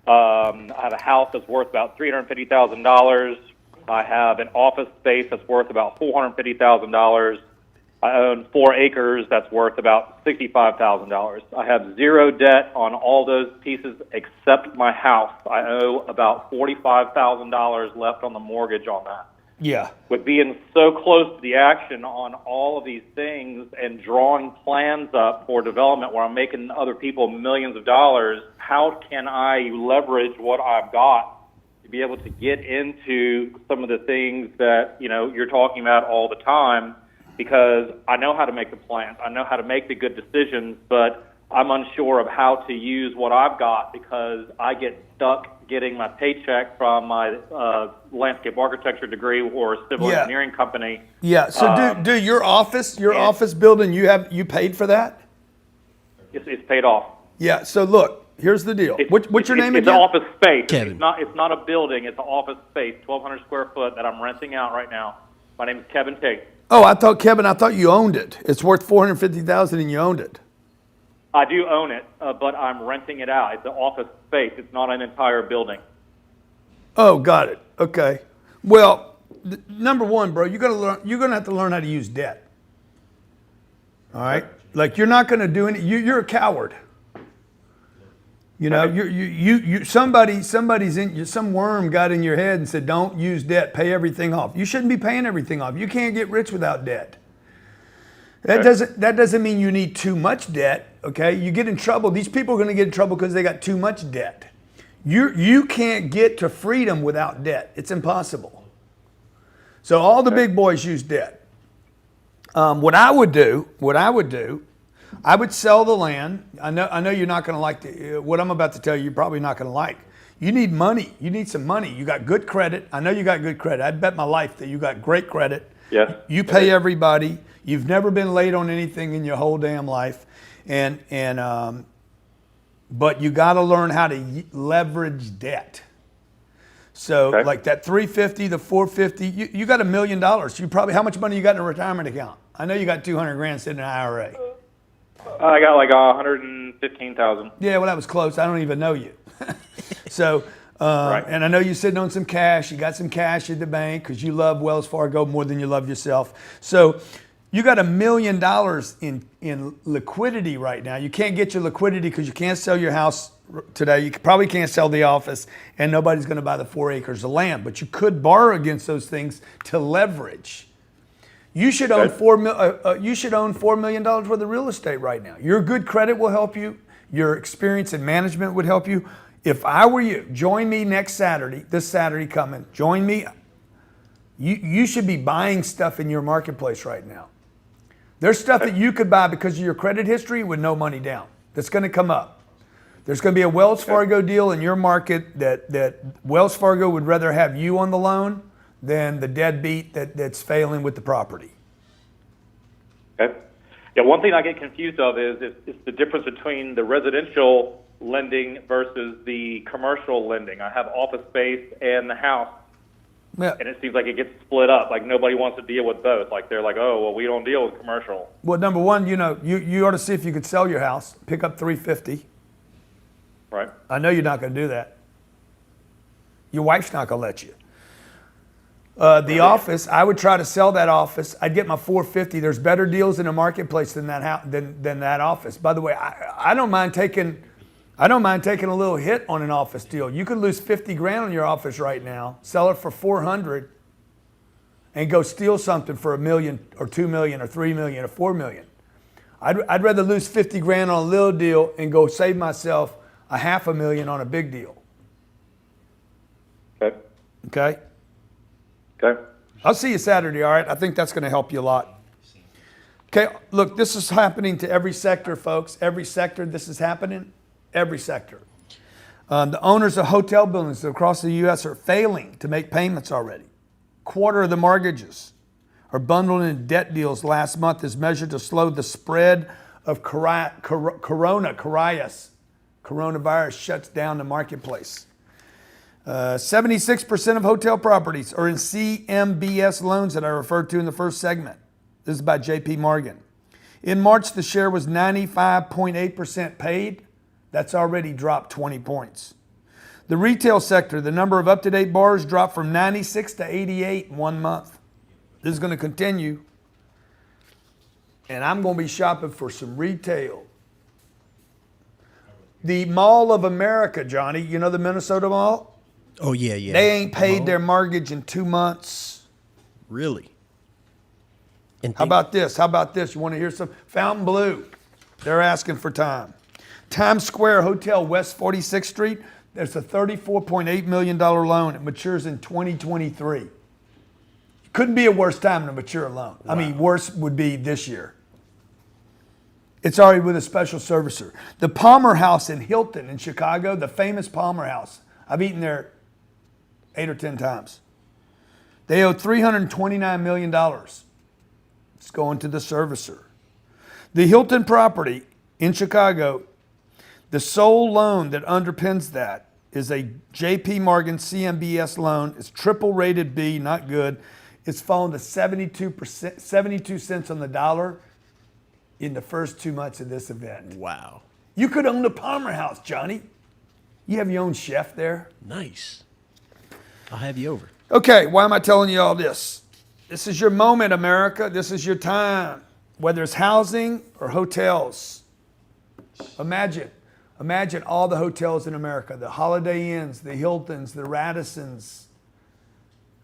I have a house that's worth about $350,000. I have an office space that's worth about $450,000. I own 4 acres that's worth about $65,000. I have zero debt on all those pieces except my house. I owe about $45,000 left on the mortgage on that. Yeah. With being so close to the action on all of these things and drawing plans up for development where I'm making other people millions of dollars, how can I leverage what I've got to be able to get into some of the things that, you're talking about all the time? Because I know how to make the plans, I know how to make the good decisions, but I'm unsure of how to use what I've got because I get stuck getting my paycheck from my landscape architecture degree or civil engineering company. Yeah. So do your office building, you paid for that? It's paid off. Yeah. So look, here's the deal. What's your name again? It's an office space. Kevin. It's not a building. It's an office space, 1,200 square foot that I'm renting out right now. My name is Kevin Tate. Oh, I thought you owned it. It's worth $450,000 and you owned it. I do own it, but I'm renting it out. It's an office space. It's not an entire building. Oh, got it. Okay. Well, number one, bro, you're gonna have to learn how to use debt. All right. Like you're not gonna do any. You're a coward. Some worm got in your head and said, "Don't use debt. Pay everything off." You shouldn't be paying everything off. You can't get rich without debt. That doesn't mean you need too much debt. Okay, you get in trouble. These people are going to get in trouble because they got too much debt. You can't get to freedom without debt. It's impossible. So all the big boys use debt. What I would do, I would sell the land. I know you're not going to like what I'm about to tell you. You're probably not going to like. You need money. You need some money. You got good credit. I know you got good credit. I'd bet my life that you got great credit. Yes. You pay everybody. You've never been late on anything in your whole damn life, but you got to learn how to leverage debt. So like that 350, the 450, you got $1 million. How much money you got in a retirement account? I know you got 200 grand sitting in an IRA. I got like 115,000. Yeah, well that was close. I don't even know you. So. Right. And I know you're sitting on some cash. You got some cash at the bank because you love Wells Fargo more than you love yourself. So you got $1 million in liquidity right now. You can't get your liquidity because you can't sell your house today. You probably can't sell the office, and nobody's going to buy the 4 acres of land. But you could borrow against those things to leverage. You should own $4 million worth of real estate right now. Your good credit will help you. Your experience in management would help you. If I were you, join me next Saturday, this Saturday coming, join me. You should be buying stuff in your marketplace right now. There's stuff that you could buy because of your credit history with no money down. That's going to come up. There's going to be a Wells Fargo deal in your market that Wells Fargo would rather have you on the loan than the deadbeat that's failing with the property. Okay. Yeah, one thing I get confused of is the difference between the residential lending versus the commercial lending. I have office space and the house, and it seems like it gets split up. Like nobody wants to deal with both. Like they're like, oh, well, we don't deal with commercial. Well, number one, you ought to see if you could sell your house, pick up $350. Right. I know you're not going to do that. Your wife's not going to let you. The office, I would try to sell that office. I'd get my $450. There's better deals in the marketplace than that office. By the way, I don't mind taking a little hit on an office deal. You could lose 50 grand on your office right now, sell it for 400, and go steal something for $1 million or $2 million or $3 million or $4 million. I'd rather lose 50 grand on a little deal and go save myself $500,000 on a big deal. Okay. Okay? Okay. I'll see you Saturday, all right? I think that's going to help you a lot. Okay, look, this is happening to every sector, folks. Every sector this is happening. Every sector. The owners of hotel buildings across the U.S. are failing to make payments already. Quarter of the mortgages are bundled in debt deals last month as measured to slow the spread of coronavirus shuts down the marketplace. 76% of hotel properties are in CMBS loans that I referred to in the first segment. This is by J.P. Morgan. In March, the share was 95.8% paid. That's already dropped 20 points. The retail sector, the number of up-to-date bars dropped from 96 to 88 in 1 month. This is going to continue. And I'm going to be shopping for some retail. The Mall of America, Johnny, you know the Minnesota Mall? Oh, yeah, yeah. They ain't paid their mortgage in 2 months. Really? And How about this? How about this? You want to hear some? Fontainebleau, they're asking for time. Times Square Hotel, West 46th Street, there's a $34.8 million loan. It matures in 2023. Couldn't be a worse time to mature a loan. I mean, worse would be this year. It's already with a special servicer. The Palmer House in Hilton in Chicago, the famous Palmer House. I've eaten there 8 or 10 times. They owe $329 million. It's going to the servicer. The Hilton property in Chicago, the sole loan that underpins that is a JP Morgan CMBS loan. It's triple rated B, not good. It's fallen to 72 cents on the dollar in the first 2 months of this event. Wow. You could own the Palmer House, Johnny. You have your own chef there. Nice. I'll have you over. Okay, why am I telling you all this? This is your moment, America. This is your time. Whether it's housing or hotels. Imagine all the hotels in America, the Holiday Inns, the Hiltons, the Radissons.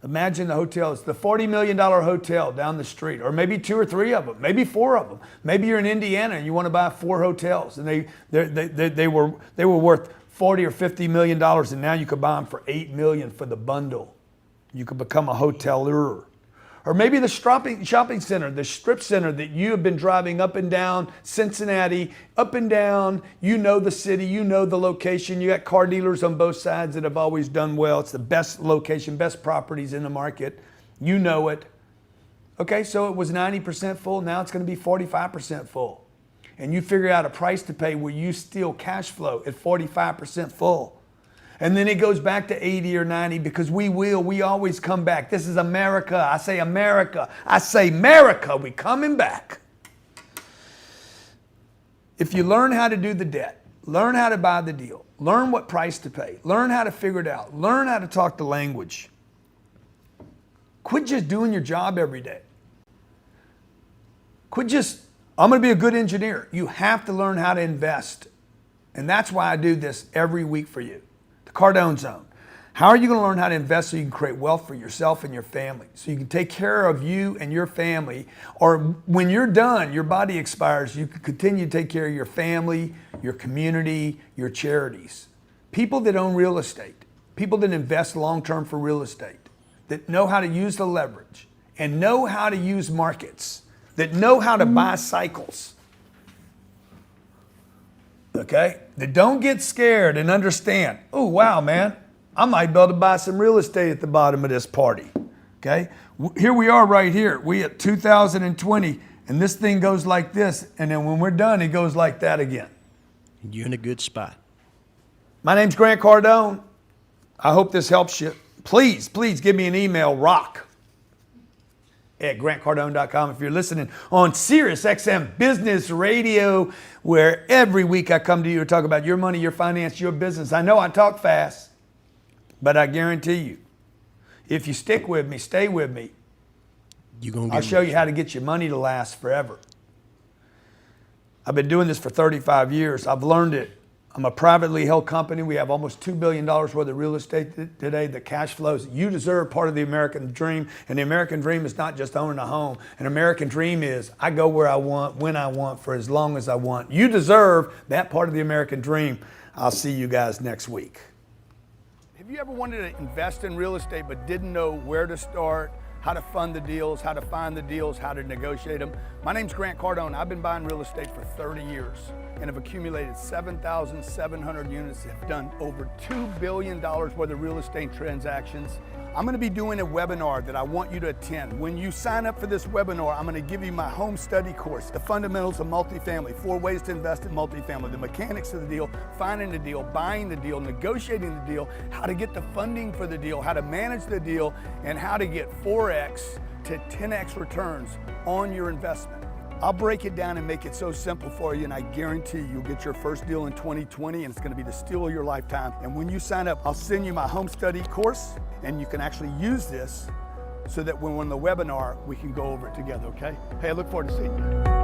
Imagine the hotels, the $40 million hotel down the street, or maybe 2 or 3 of them, maybe 4 of them. Maybe you're in Indiana and you want to buy 4 hotels, and they were worth $40 or $50 million, and now you could buy them for $8 million for the bundle. You could become a hoteler. Or maybe the shopping center, the strip center that you have been driving up and down Cincinnati, up and down. You know the city, you know the location. You got car dealers on both sides that have always done well. It's the best location, best properties in the market. You know it. Okay, so it was 90% full. Now it's going to be 45% full. And you figure out a price to pay where you steal cash flow at 45% full. And then it goes back to 80 or 90 because we always come back. This is America. I say America. I say America. We coming back. If you learn how to do the debt, learn how to buy the deal, learn what price to pay, learn how to figure it out, learn how to talk the language. Quit just doing your job every day. Quit just, I'm going to be a good engineer. You have to learn how to invest. And that's why I do this every week for you. Cardone Zone. How are you going to learn how to invest so you can create wealth for yourself and your family? So you can take care of you and your family. Or when you're done, your body expires, you can continue to take care of your family, your community, your charities. People that own real estate, people that invest long-term for real estate, that know how to use the leverage and know how to use markets, that know how to buy cycles. Okay? That don't get scared and understand, oh, wow, man, I might be able to buy some real estate at the bottom of this party. Okay? Here we are right here. We at 2020, and this thing goes like this, and then when we're done, it goes like that again. You're in a good spot. My name's Grant Cardone. I hope this helps you. Please give me an email, rock@grantcardone.com if you're listening on Sirius XM Business Radio, where every week I come to you to talk about your money, your finance, your business. I know I talk fast, but I guarantee you, if you stick with me, stay with me, I'll show you how to get your money to last forever. I've been doing this for 35 years. I've learned it. I'm a privately held company. We have almost $2 billion worth of real estate today. The cash flows. You deserve part of the American dream. And the American dream is not just owning a home. An American dream is I go where I want, when I want, for as long as I want. You deserve that part of the American dream. I'll see you guys next week. Have you ever wanted to invest in real estate but didn't know where to start, how to fund the deals, how to find the deals, how to negotiate them? My name's Grant Cardone. I've been buying real estate for 30 years and have accumulated 7,700 units, have done over $2 billion worth of real estate transactions. I'm going to be doing a webinar that I want you to attend. When you sign up for this webinar, I'm going to give you my home study course, the fundamentals of multifamily, 4 ways to invest in multifamily, the mechanics of the deal, finding the deal, buying the deal, negotiating the deal, how to get the funding for the deal, how to manage the deal, and how to get 4x to 10x returns on your investment. I'll break it down and make it so simple for you, and I guarantee you'll get your first deal in 2020, and it's gonna be the steal of your lifetime. And when you sign up, I'll send you my home study course, and you can actually use this so that when we're on the webinar, we can go over it together, okay? Hey, I look forward to seeing you.